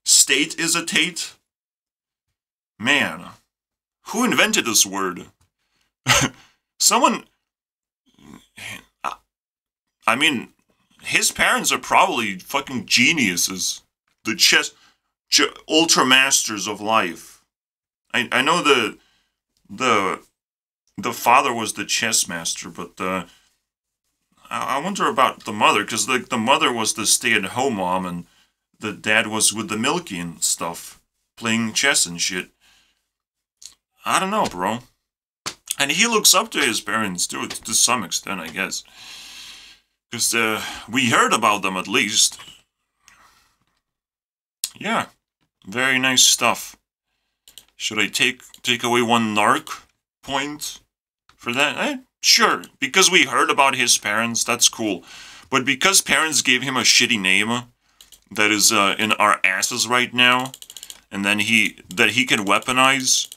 State is a Tate. Man. Who invented this word? Someone... I mean, his parents are probably fucking geniuses. The ultra masters of life. I know the father was the chess master, but I wonder about the mother, because the mother was the stay-at-home mom, and the dad was with the Milky and stuff, playing chess and shit. I don't know, bro. And he looks up to his parents too, to some extent, I guess, because we heard about them at least. Yeah. Very nice stuff. Should I take away 1 narc point for that? Sure. Because we heard about his parents, that's cool. But because parents gave him a shitty name that is in our asses right now, and then he can weaponize,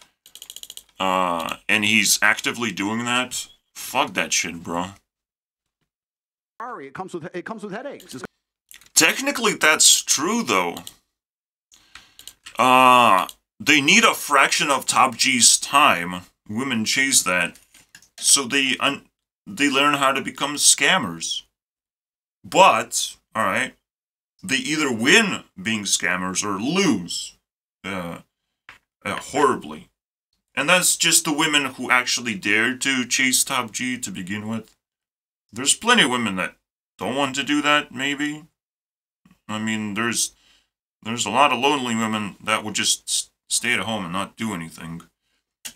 and he's actively doing that, fuck that shit, bro. Sorry, it comes with headaches. Technically, that's true, though. They need a fraction of top G's time. Women chase that, so they learn how to become scammers. But, alright, they either win being scammers or lose horribly. And that's just the women who actually dare to chase Top G to begin with. There's plenty of women that don't want to do that, maybe. I mean, there's a lot of lonely women that would just stay at home and not do anything.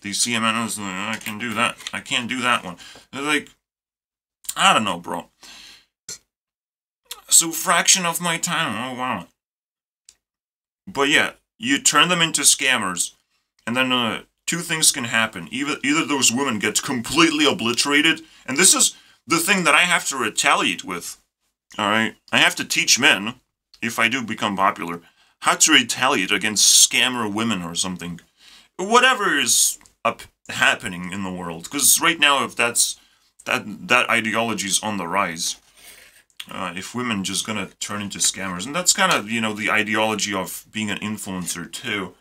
They see a man and say, I can do that. I can't do that one. They're like, I don't know, bro. So fraction of my time, oh wow. But yeah, you turn them into scammers, and then two things can happen. Either those women get completely obliterated, and this is the thing that I have to retaliate with. Alright? I have to teach men, if I do become popular, how to retaliate against scammer women or something. Whatever is happening in the world. Because right now, if that ideology is on the rise, if women just gonna turn into scammers, and that's kind of, you know, the ideology of being an influencer too.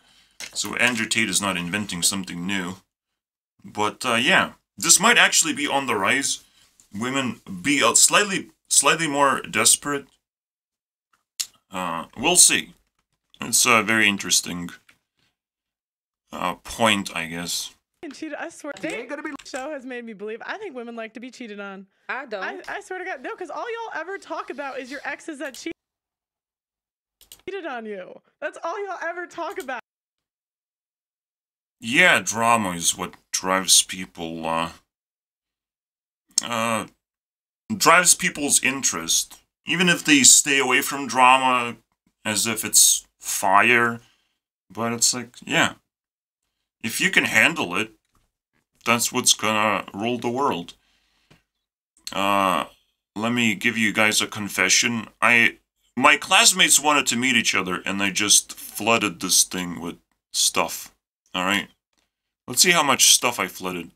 So Andrew Tate is not inventing something new. But yeah, this might actually be on the rise. Women be slightly more desperate. We'll see. It's a very interesting point, I guess. Cheated. I swear, the show has made me believe. I think women like to be cheated on. I don't. I swear to God, no, because all y'all ever talk about is your exes that cheated on you. That's all y'all ever talk about. Yeah, drama is what drives people. Drives people's interest, even if they stay away from drama as if it's fire. But it's like, yeah, if you can handle it, that's what's gonna rule the world. Let me give you guys a confession. My classmates wanted to meet each other, and I just flooded this thing with stuff. Alright? Let's see how much stuff I flooded.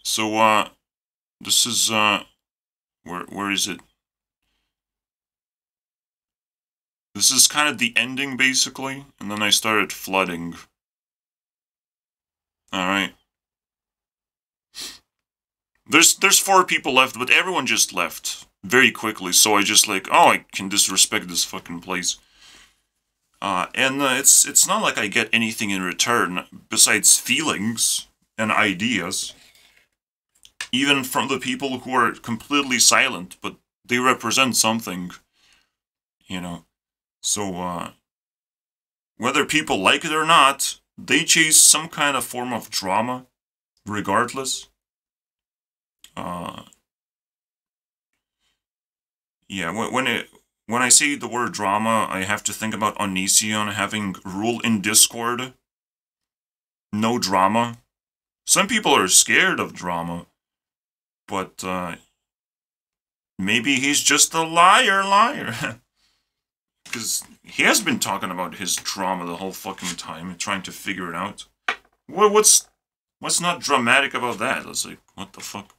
So, this is, where is it? This is kind of the ending, basically, and then I started flooding. Alright. There's 4 people left, but everyone just left very quickly, so I just like, oh, I can disrespect this fucking place. And it's not like I get anything in return besides feelings and ideas. Even from the people who are completely silent, but they represent something, you know. So, whether people like it or not, they chase some kind of form of drama, regardless. Yeah, when I say the word drama, I have to think about Onision having rule in Discord. No drama. Some people are scared of drama, but maybe he's just a liar. Because he has been talking about his drama the whole fucking time, trying to figure it out. What's not dramatic about that? It's like, what the fuck?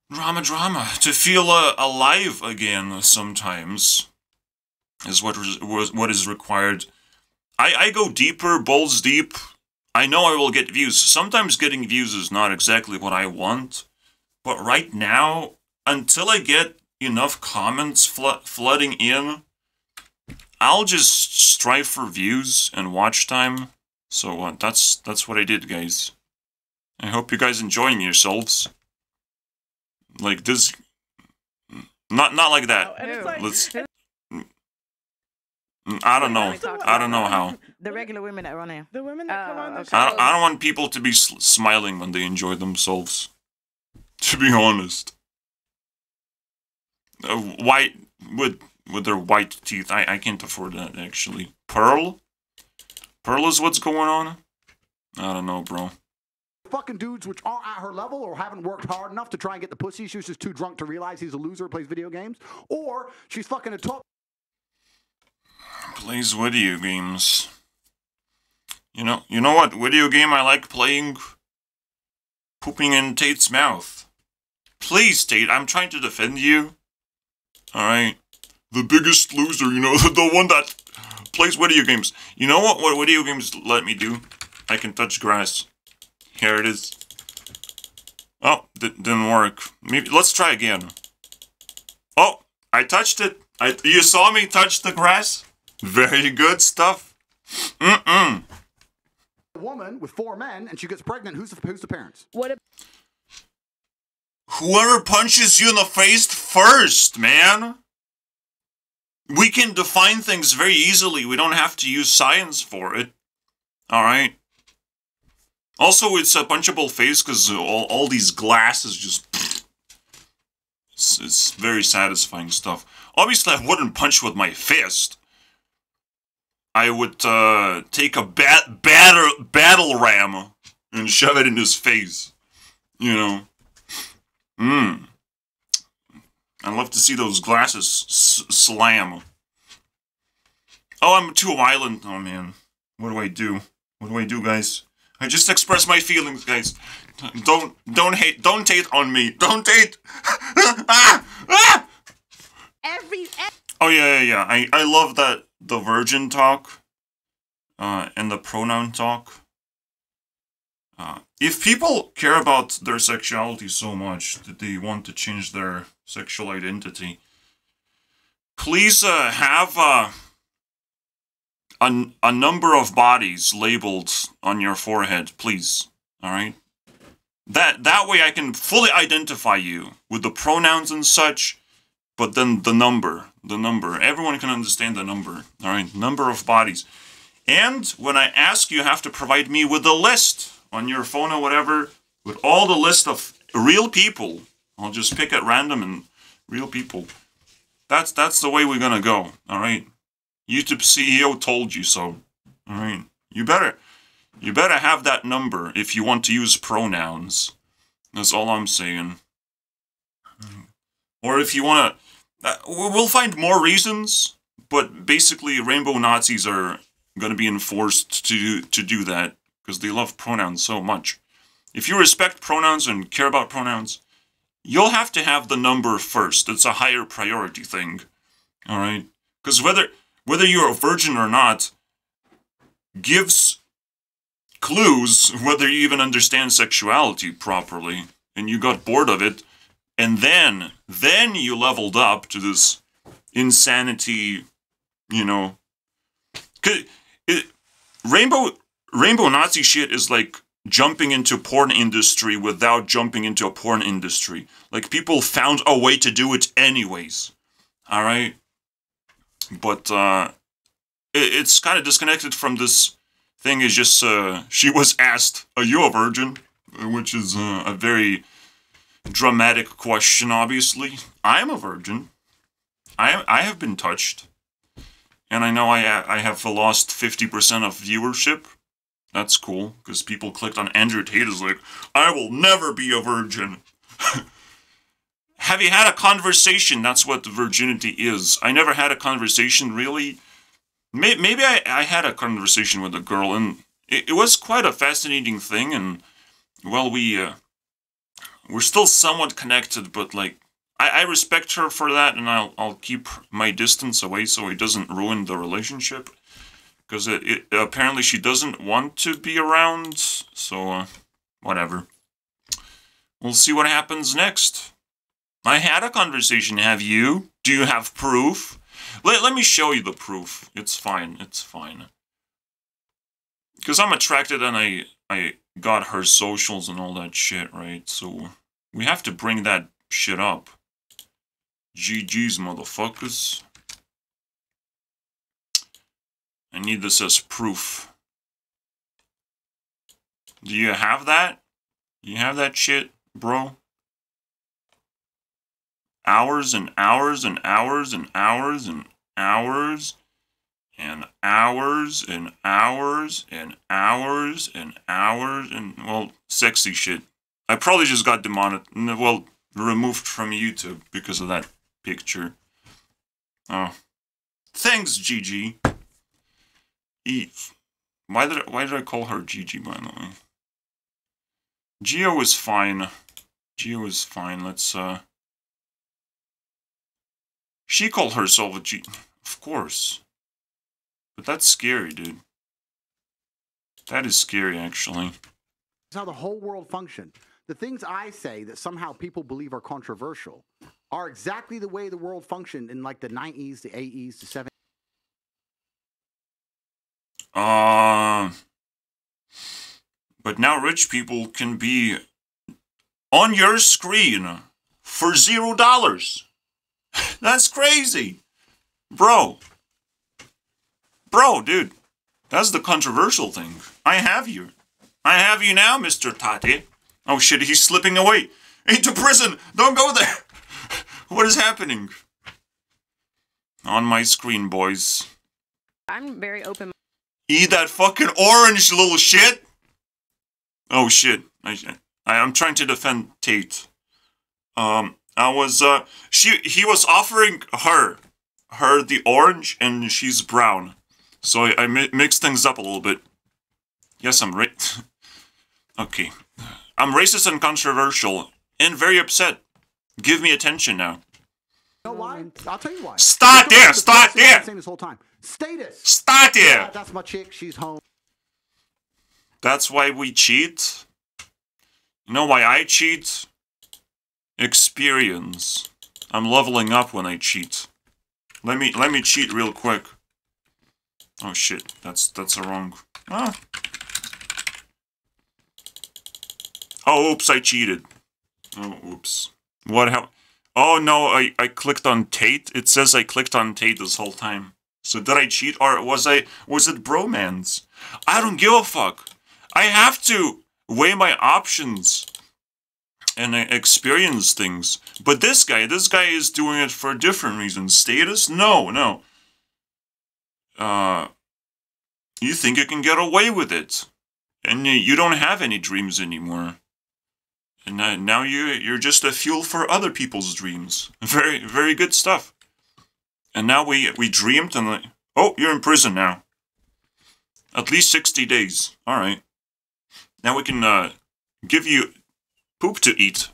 Drama. To feel alive again sometimes is what is required. I go deeper, balls deep. I know I will get views. Sometimes getting views is not exactly what I want. But right now, until I get enough comments flooding in, I'll just strive for views and watch time. So that's what I did, guys. I hope you guys enjoying yourselves. Like this, not like that. And it's like, Let's. I don't know. I don't know how. The regular women that are on here. the women that come on the show. I don't want people to be smiling when they enjoy themselves. To be honest. White with their white teeth. I can't afford that, actually. Pearl? Pearl is what's going on? I don't know, bro. Fucking dudes which aren't at her level or haven't worked hard enough to try and get the pussy. She was just too drunk to realize he's a loser, plays video games. Or she's fucking a top. Plays video games. You know what video game I like playing? Pooping in Tate's mouth. Please, Tate, I'm trying to defend you. Alright? The biggest loser, you know, the one that plays video games. You know what video games let me do? I can touch grass. Here it is. Oh, didn't work. Maybe let's try again. Oh, I touched it. You saw me touch the grass? Very good stuff. a woman with 4 men and she gets pregnant, who's the parents? What Whoever punches you in the face first, man. We can define things very easily. We don't have to use science for it. Alright? Also, it's a punchable face because all these glasses just... It's very satisfying stuff. Obviously, I wouldn't punch with my fist. I would take a battle ram and shove it in his face. You know? I'd love to see those glasses slam. Oh, I'm too violent. Oh, man. What do I do? What do I do, guys? I just express my feelings, guys. Don't Tate on me. Don't Tate. Oh, yeah. I love that, the virgin talk, and the pronoun talk. If people care about their sexuality so much that they want to change their sexual identity, please have a number of bodies labeled on your forehead, please. All right. That way I can fully identify you with the pronouns and such. But then the number. Everyone can understand the number. All right. Number of bodies. And when I ask you, have to provide me with a list on your phone or whatever, with all the list of real people. I'll just pick at random and real people. That's the way we're gonna go, alright? YouTube CEO told you so. Alright. You better have that number if you want to use pronouns. That's all I'm saying. Or if you wanna... we'll find more reasons, but basically Rainbow Nazis are gonna be enforced to do that. Because they love pronouns so much. If you respect pronouns and care about pronouns, you'll have to have the number first. It's a higher priority thing. Alright? Because whether you're a virgin or not gives clues whether you even understand sexuality properly. And you got bored of it. And then you leveled up to this insanity, you know. Rainbow Nazi shit is like jumping into porn industry without jumping into a porn industry. Like, people found a way to do it anyways. Alright? But, it's kind of disconnected from this thing. Is just, she was asked, are you a virgin? Which is a very dramatic question, obviously. I am a virgin. I have been touched. And I know I have lost 50% of viewership. That's cool, because people clicked on Andrew Tate is like, I will never be a virgin. Have you had a conversation? That's what virginity is. I never had a conversation, really. Maybe I had a conversation with a girl, and it was quite a fascinating thing, and, well, we're still somewhat connected, but, like, I respect her for that, and I'll keep my distance away so it doesn't ruin the relationship. Because apparently she doesn't want to be around, so, whatever. We'll see what happens next. I had a conversation, have you? Do you have proof? Let me show you the proof. It's fine, it's fine. Because I'm attracted and I got her socials and all that shit, right? So, we have to bring that shit up. GG's, motherfuckers. I need this as proof. Do you have that? You have that shit, bro? Hours and hours and hours and hours and hours and hours and hours and hours and hours and, well, sexy shit. I probably just got removed from YouTube because of that picture. Oh. Thanks, GG. Eve. Why did I call her Gigi, by the way? Geo is fine. Geo is fine. Let's, She called herself a G. Of course. But that's scary, dude. That is scary, actually. It's how the whole world functions. The things I say that somehow people believe are controversial are exactly the way the world functioned in, like, the 90s, the 80s, the 70s. But now rich people can be on your screen for $0. That's crazy. Bro, dude, that's the controversial thing. I have you now, Mr. Tate. Oh shit, he's slipping away. Into prison. Don't go there. What is happening? On my screen, boys. I'm very open. Eat that fucking orange, little shit. Oh shit. I'm trying to defend Tate. He was offering her the orange, and she's brown. So I mixed things up a little bit. Yes, I'm right. Okay. I'm racist and controversial, and very upset. Give me attention now. You know why? I'll tell you why. Start there! Start there! Saying this whole time. Status. Start there! Yeah, that's my chick. She's home. That's why we cheat. You know why I cheat? Experience. I'm leveling up when I cheat. Let me cheat real quick. Oh shit, that's a wrong. Ah. Oh, oops, I cheated. Oh, oops. What happened? Oh no, I clicked on Tate. It says I clicked on Tate this whole time. So did I cheat, or was it bromance? I don't give a fuck. I have to weigh my options and experience things. But this guy is doing it for different reasons. Status? No. You think you can get away with it. And you don't have any dreams anymore. And now you're just a fuel for other people's dreams. Very, very good stuff. And now we dreamed and oh, you're in prison now. At least 60 days. Alright. Now we can give you poop to eat.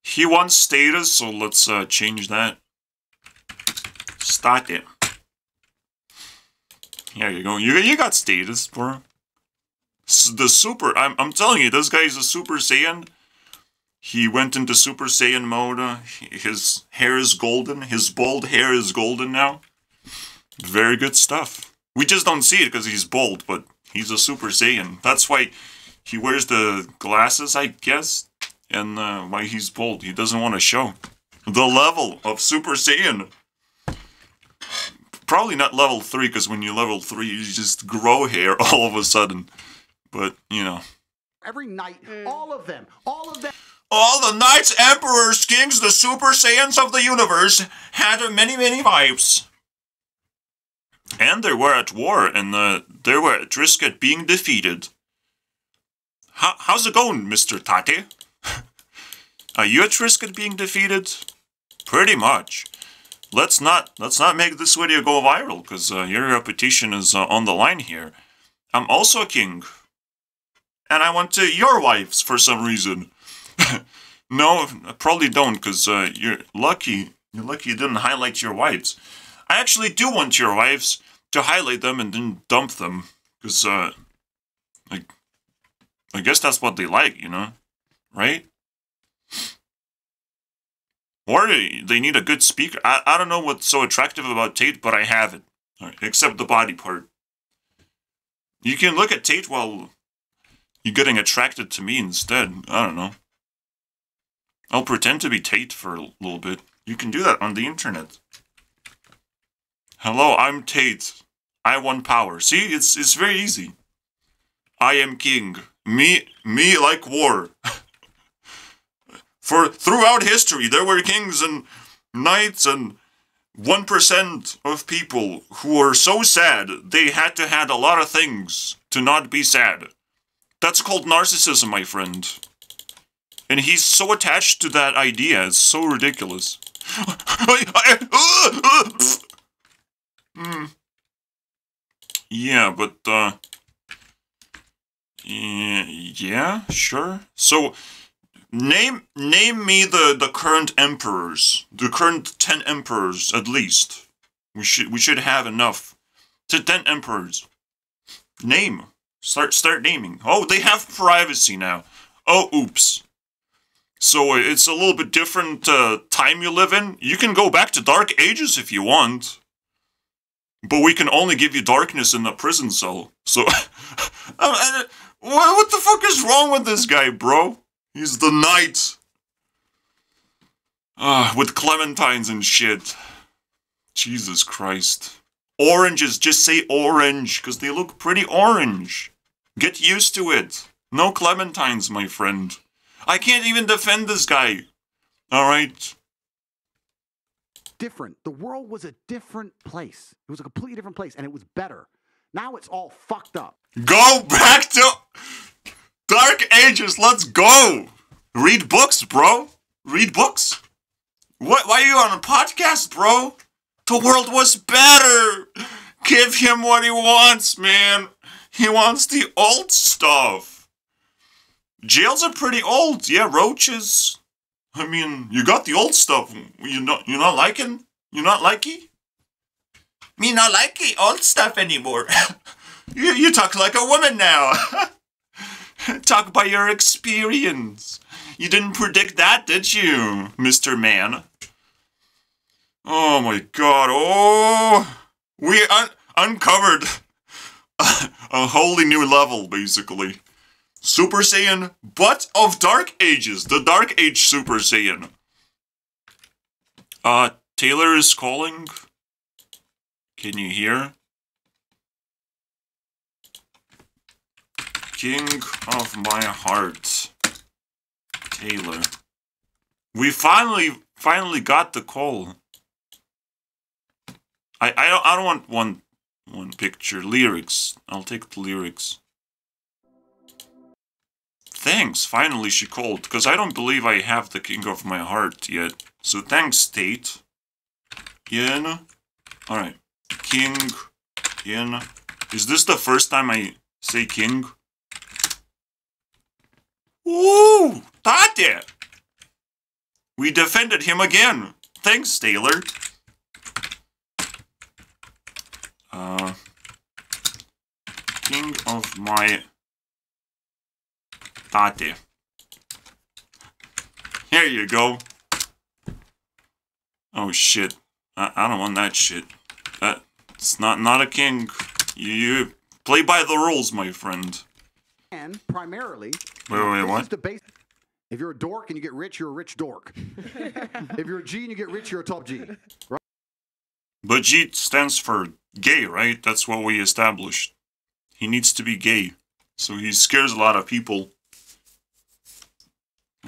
He wants status, so let's change that. Start it. There you go. You got status, bro. The super. I'm telling you, this guy is a Super Saiyan. He went into Super Saiyan mode. His hair is golden. His bald hair is golden now. Very good stuff. We just don't see it because he's bald, but he's a Super Saiyan. That's why he wears the glasses, I guess, and why he's bald. He doesn't want to show the level of Super Saiyan. Probably not level 3, because when you level 3, you just grow hair all of a sudden. But, you know. Every night, all of them. All the knights, emperors, kings, the Super Saiyans of the universe had many, many wives. And they were at war, and they were at risk at being defeated. How's it going, Mr. Tate? Are you at risk at being defeated? Pretty much. Let's not make this video go viral, because your reputation is on the line here. I'm also a king. And I want your wives for some reason. No, I probably don't, because you're lucky. You're lucky you didn't highlight your wives. I actually do want your wives to highlight them and then dump them. Because, I guess that's what they like, you know? Right? Or they need a good speaker. I don't know what's so attractive about Tate, but I have it. Right, except the body part. You can look at Tate while you're getting attracted to me instead. I don't know. I'll pretend to be Tate for a little bit. You can do that on the internet. Hello, I'm Tate. I want power. See, it's very easy. I am king. Me like war. For throughout history, there were kings and knights and 1% of people who were so sad they had to have a lot of things to not be sad. That's called narcissism, my friend. And he's so attached to that idea, it's so ridiculous. Yeah, but, yeah, sure. So, name me the current emperors. The current 10 emperors, at least. We should have enough. To 10 emperors. Name. Start naming. Oh, they have privacy now. Oh, oops. So it's a little bit different time you live in. You can go back to Dark Ages if you want. But we can only give you darkness in the prison cell. So, what the fuck is wrong with this guy, bro? He's the knight. With clementines and shit. Jesus Christ. Oranges, just say orange, because they look pretty orange. Get used to it. No clementines, my friend. I can't even defend this guy. Alright? Different. The world was a different place. It was a completely different place, and it was better. Now it's all fucked up. Go back to Dark Ages. Let's go. Read books, bro. Read books. What? Why are you on a podcast, bro? The world was better. Give him what he wants, man. He wants the old stuff. Jails are pretty old. Yeah, roaches. I mean, you got the old stuff. You're not liking? You're not likey? Me not likey old stuff anymore. you talk like a woman now. Talk by your experience. You didn't predict that, did you, Mr. Man? Oh my god. Oh, we uncovered a wholly new level, basically. Super Saiyan, but of Dark Ages. The Dark Age Super Saiyan. Taylor is calling. Can you hear? King of my heart. Taylor. We finally got the call. I don't want one picture. Lyrics. I'll take the lyrics. Thanks, finally she called, because I don't believe I have the King of my heart yet. So thanks, Tate. Yin. Alright. King. Yin. Is this the first time I say king? Ooh! Tate! We defended him again. Thanks, Taylor. King of my... Tate. Here you go. Oh shit. I don't want that shit. It's not a king. You play by the rules, my friend. And primarily, wait, what? Is the base. If you're a dork and you get rich, you're a rich dork. If you're a G and you get rich, you're a top G. Right? But G stands for gay, right? That's what we established. He needs to be gay. So he scares a lot of people.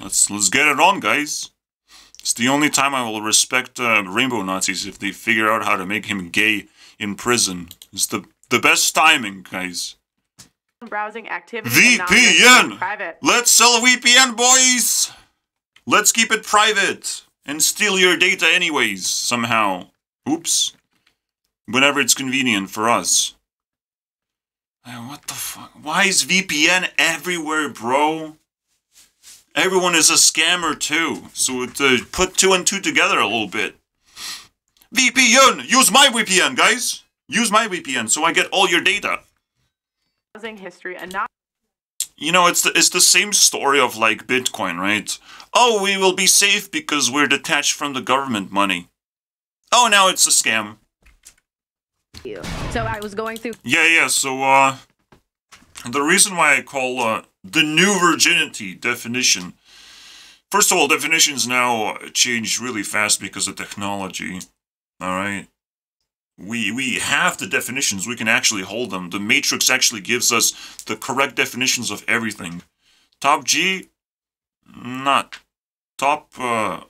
Let's get it on, guys. It's the only time I will respect rainbow Nazis, if they figure out how to make him gay in prison. It's the best timing, guys. Browsing activity. VPN! Private. Let's sell a VPN, boys! Let's keep it private and steal your data anyways, somehow. Oops. Whenever it's convenient for us. What the fuck? Why is VPN everywhere, bro? Everyone is a scammer too, so put 2 and 2 together a little bit. VPN! Use my VPN, guys! Use my VPN so I get all your data. History and not. You know, it's the same story of like Bitcoin, right? Oh, we will be safe because we're detached from the government money. Oh, now it's a scam. So I was going through. Yeah. So the reason why I call the new virginity definition. First of all, definitions now change really fast because of technology. All right. We have the definitions, we can actually hold them. The Matrix actually gives us the correct definitions of everything. Top G, not. Top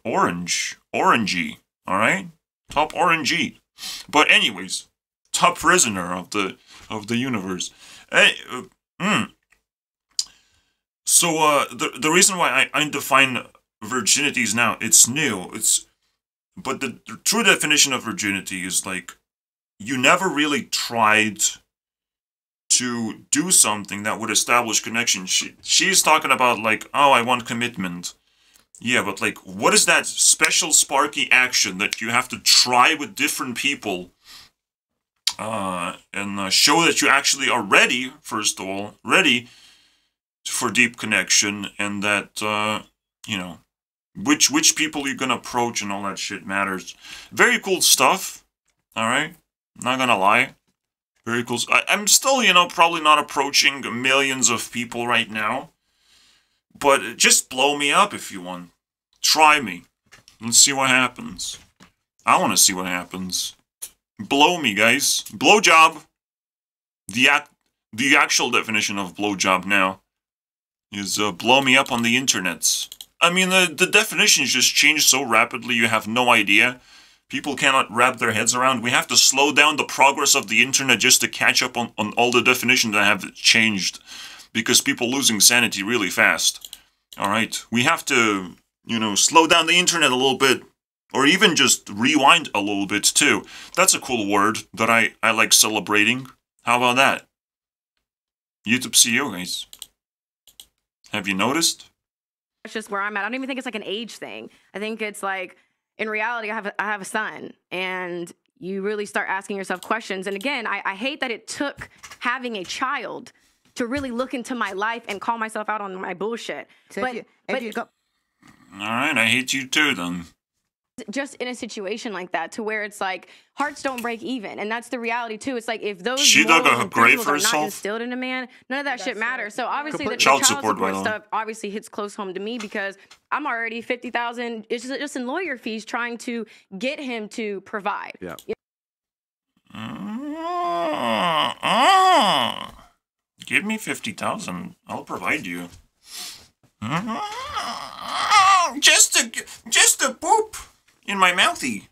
orange. Orangey, alright? Top orangey. But anyways, top prisoner of the universe. So the reason why I define virginities now, it's new. But the true definition of virginity is like, you never really tried to do something that would establish connection. She's talking about like, oh, I want commitment. Yeah, but like, what is that special sparky action that you have to try with different people and show that you actually are ready, first of all, ready for deep connection, and that, you know, which people you're gonna approach and all that shit matters. Very cool stuff, alright? Not gonna lie. Very close. I'm still, you know, probably not approaching millions of people right now. But just blow me up if you want. Try me. Let's see what happens. I want to see what happens. Blow me, guys. Blowjob. The actual definition of blowjob now is blow me up on the internets. I mean, the definitions just changed so rapidly you have no idea. People cannot wrap their heads around. We have to slow down the progress of the internet just to catch up on all the definitions that have changed. Because people losing sanity really fast. Alright, we have to, you know, slow down the internet a little bit. Or even just rewind a little bit too. That's a cool word that I like celebrating. How about that? YouTube CEO, guys. Have you noticed? It's just where I'm at. I don't even think it's like an age thing. I think it's like, in reality, I have a son, and you really start asking yourself questions. And again, I hate that it took having a child to really look into my life and call myself out on my bullshit. So but Alright, I hate you too then. Just in a situation like that, to where it's like hearts don't break even, and that's the reality too. It's like if those She dug a grave for are not herself. instilled in a man, none of that shit matters. So obviously the Child child support, by the way. stuff obviously hits close home to me because I'm already 50,000. It's just in lawyer fees trying to get him to provide. Yeah. Give me 50,000. I'll provide you. Just a poop in my mouthy.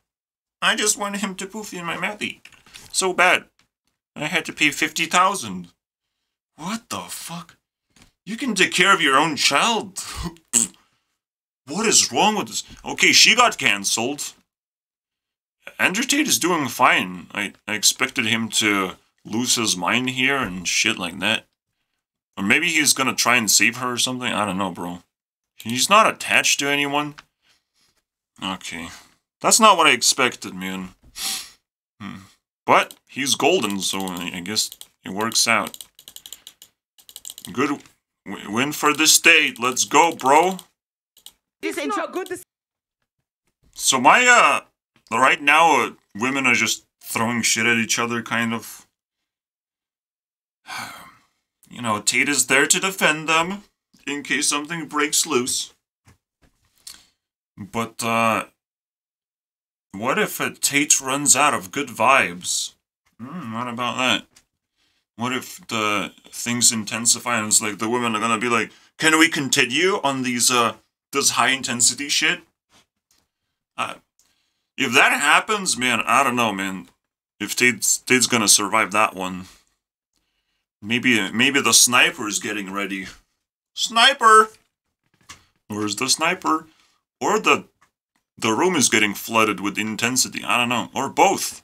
I just wanted him to poof in my mouthy. So bad. I had to pay 50,000. What the fuck? You can take care of your own child. What is wrong with this? Okay, she got cancelled. Andrew Tate is doing fine. I expected him to lose his mind here and shit like that. Or maybe he's gonna try and save her or something. I don't know, bro. He's not attached to anyone. Okay. That's not what I expected, man. But he's golden, so I guess it works out. Good win for the state. Let's go, bro. It's not good to So my, right now, women are just throwing shit at each other, kind of. You know, Tate is there to defend them, in case something breaks loose. But, what if Tate runs out of good vibes? What about that? What if the things intensify and it's like the women are gonna be like, can we continue on these, this high-intensity shit? If that happens, man, I don't know, man. If Tate's gonna survive that one. Maybe the sniper is getting ready. Sniper! Where's the sniper? Or the room is getting flooded with intensity. I don't know. Or both.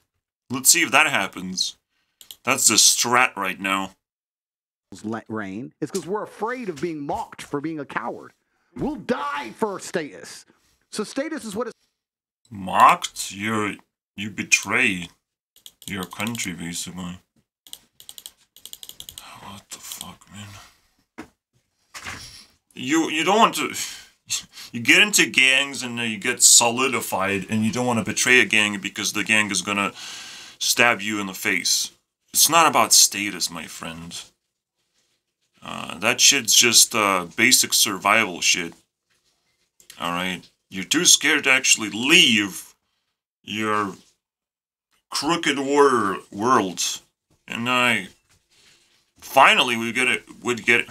Let's see if that happens. That's the strat right now. Let reign. It's because we're afraid of being mocked for being a coward. We'll die for status. So status is what it's... Mocked? You betray your country, basically. What the fuck, man? You don't want to... You get into gangs and you get solidified and you don't want to betray a gang because the gang is gonna stab you in the face. It's not about status, my friend. That shit's just basic survival shit. Alright? You're too scared to actually leave your crooked world. And finally we'd get it.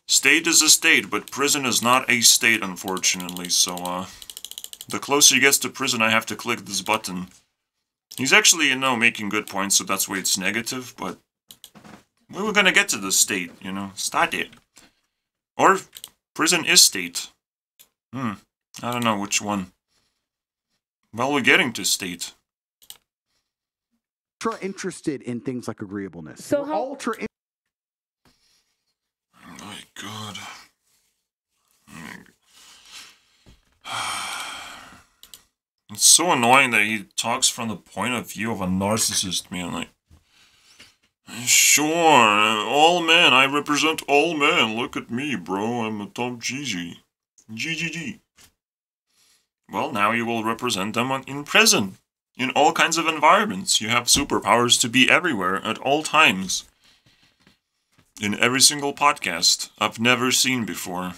State is a state, but prison is not a state, unfortunately, so, the closer he gets to prison, I have to click this button. He's actually, you know, making good points, so that's why it's negative, but we were gonna get to the state, you know, state. Or prison is state. I don't know which one. Well, we're getting to state. Ultra interested in things like agreeableness. So we're how... ultra... Oh my god. It's so annoying that he talks from the point of view of a narcissist, man. Like, sure, all men, I represent all men. Look at me, bro. I'm a top GG. GGG. Well, now you will represent them in prison. in all kinds of environments. You have superpowers to be everywhere at all times. In every single podcast I've never seen before.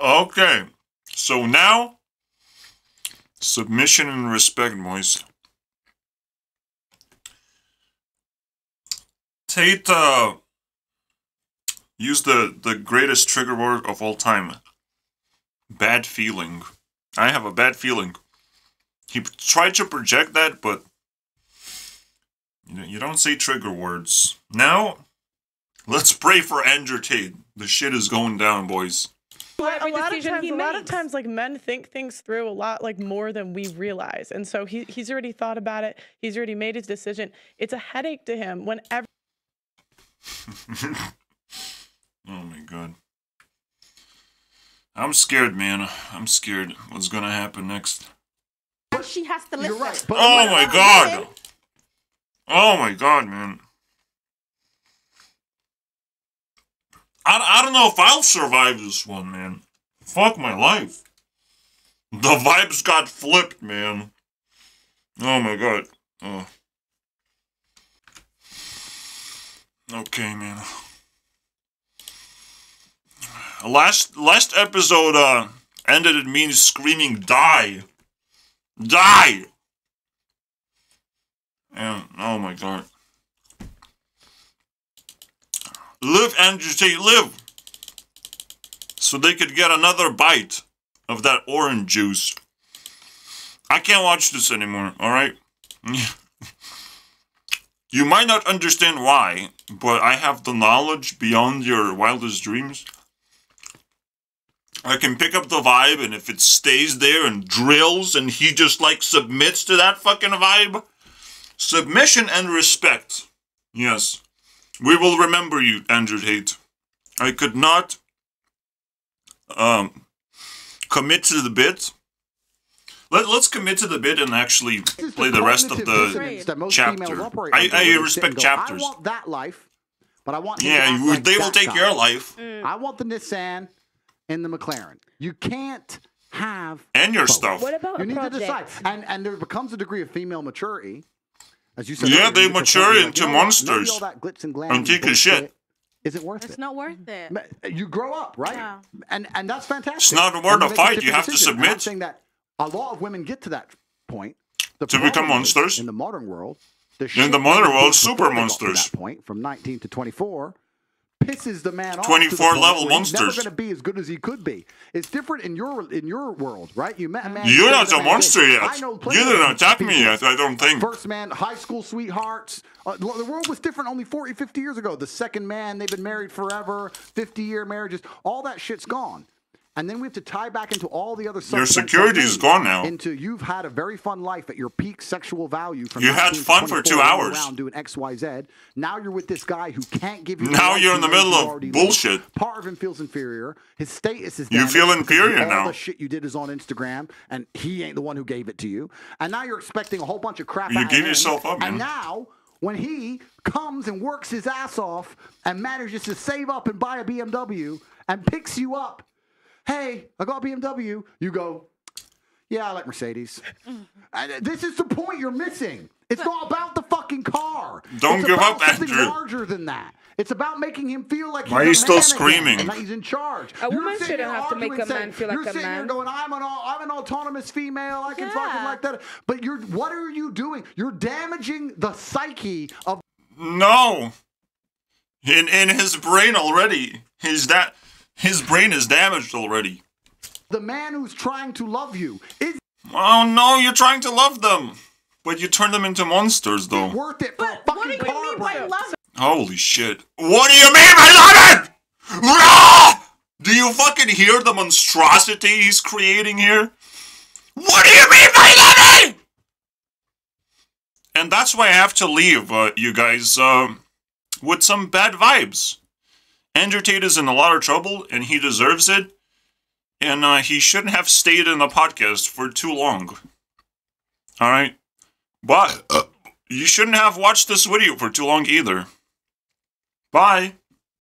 Okay, so now, submission and respect, boys. Tate used the greatest trigger word of all time. Bad feeling. I have a bad feeling. He tried to project that, but you don't say trigger words. Now, let's pray for Andrew Tate. The shit is going down, boys. A lot of times, like, men think things through a lot, like, more than we realize. And so he's already thought about it. He's already made his decision. It's a headache to him whenever. Oh my god. I'm scared, man. I'm scared. What's gonna happen next? She has to listen. You're right. Oh my god! Oh my god, man. I don't know if I'll survive this one, man. Fuck my life. The vibes got flipped, man. Oh my god. Oh. Okay, man. Last episode ended in me screaming, "Die! Die!" And oh my god. Live, Andrew Tate, live! So they could get another bite of that orange juice. I can't watch this anymore, alright? You might not understand why, but I have the knowledge beyond your wildest dreams. I can pick up the vibe, and if it stays there and drills, and he just, like, submits to that fucking vibe, submission and respect. Yes. We will remember you, Andrew Tate. I could not commit to the bit. Let's commit to the bit and actually play the rest of the chapter. I respect chapters. I want that life, but I want him yeah, to act like they will that take guy. your life. I want the Nissan and the McLaren. You can't have and your both. stuff. What about you a need project? to decide, and there becomes a degree of female maturity, as you said. Yeah, earlier, they you just mature like, into you know what? monsters. Maybe all that glitz and glam And take a bullshit shit. isn't worth It's it. not worth it. You grow up, right? Yeah. And that's fantastic. It's not worth And a make fight. different You have to decision. And I'm submit. saying that a lot of women get to that point. The To become problem is, monsters. in the modern world. In the modern world, before super they got to monsters. That point from 19 to 24 pisses the man off. 24 to the level point where he's never monsters. going to be as good as he could be. It's different in your world, right? You met a man. You're who not said a man monster did. yet. I know plenty You of didn't attack people. me yet, I don't think. First man, high school sweethearts. The world was different only 40, 50 years ago. The second man, they've been married forever, 50-year marriages. All that shit's gone. And then we have to tie back into all the other Your security is gone now. Into you've had a very fun life at your peak sexual value. From You had 19 to fun for 2 24, running hours. around doing X, Y, Z. Now you're with this guy who can't give you. Now life you're in the you know middle you of already bullshit. lived. Part of him feels inferior. His status is. You damaged feel because inferior all now. the shit you did is on Instagram, and he ain't the one who gave it to you. And now you're expecting a whole bunch of crap. You out of gave him. yourself up, man. And now, when he comes and works his ass off and manages to save up and buy a BMW and picks you up. Hey, I got a BMW. You go, yeah, I like Mercedes. And this is the point you're missing. It's not about the fucking car. Don't it's give about up, something Andrew. larger than that. It's about making him feel like he's Why are a you still man screaming? again and that he's in charge. A woman You're sitting shouldn't here have to make arguing a man saying- feel like you're a sitting here man. going, I'm an autonomous female. I can fucking Yeah. like that. But what are you doing? You're damaging the psyche of. No. In his brain already. His brain is damaged already. The man who's trying to love you. Is Oh no, you're trying to love them. But you turn them into monsters though. it worth it for a What do fucking you car mean by brand? love? Holy shit. What do you mean by love it? Ah! Do you fucking hear the monstrosity he's creating here? What do you mean by love it? And that's why I have to leave, you guys, with some bad vibes. Andrew Tate is in a lot of trouble, and he deserves it. And he shouldn't have stayed in the podcast for too long. Alright? But you shouldn't have watched this video for too long either. Bye.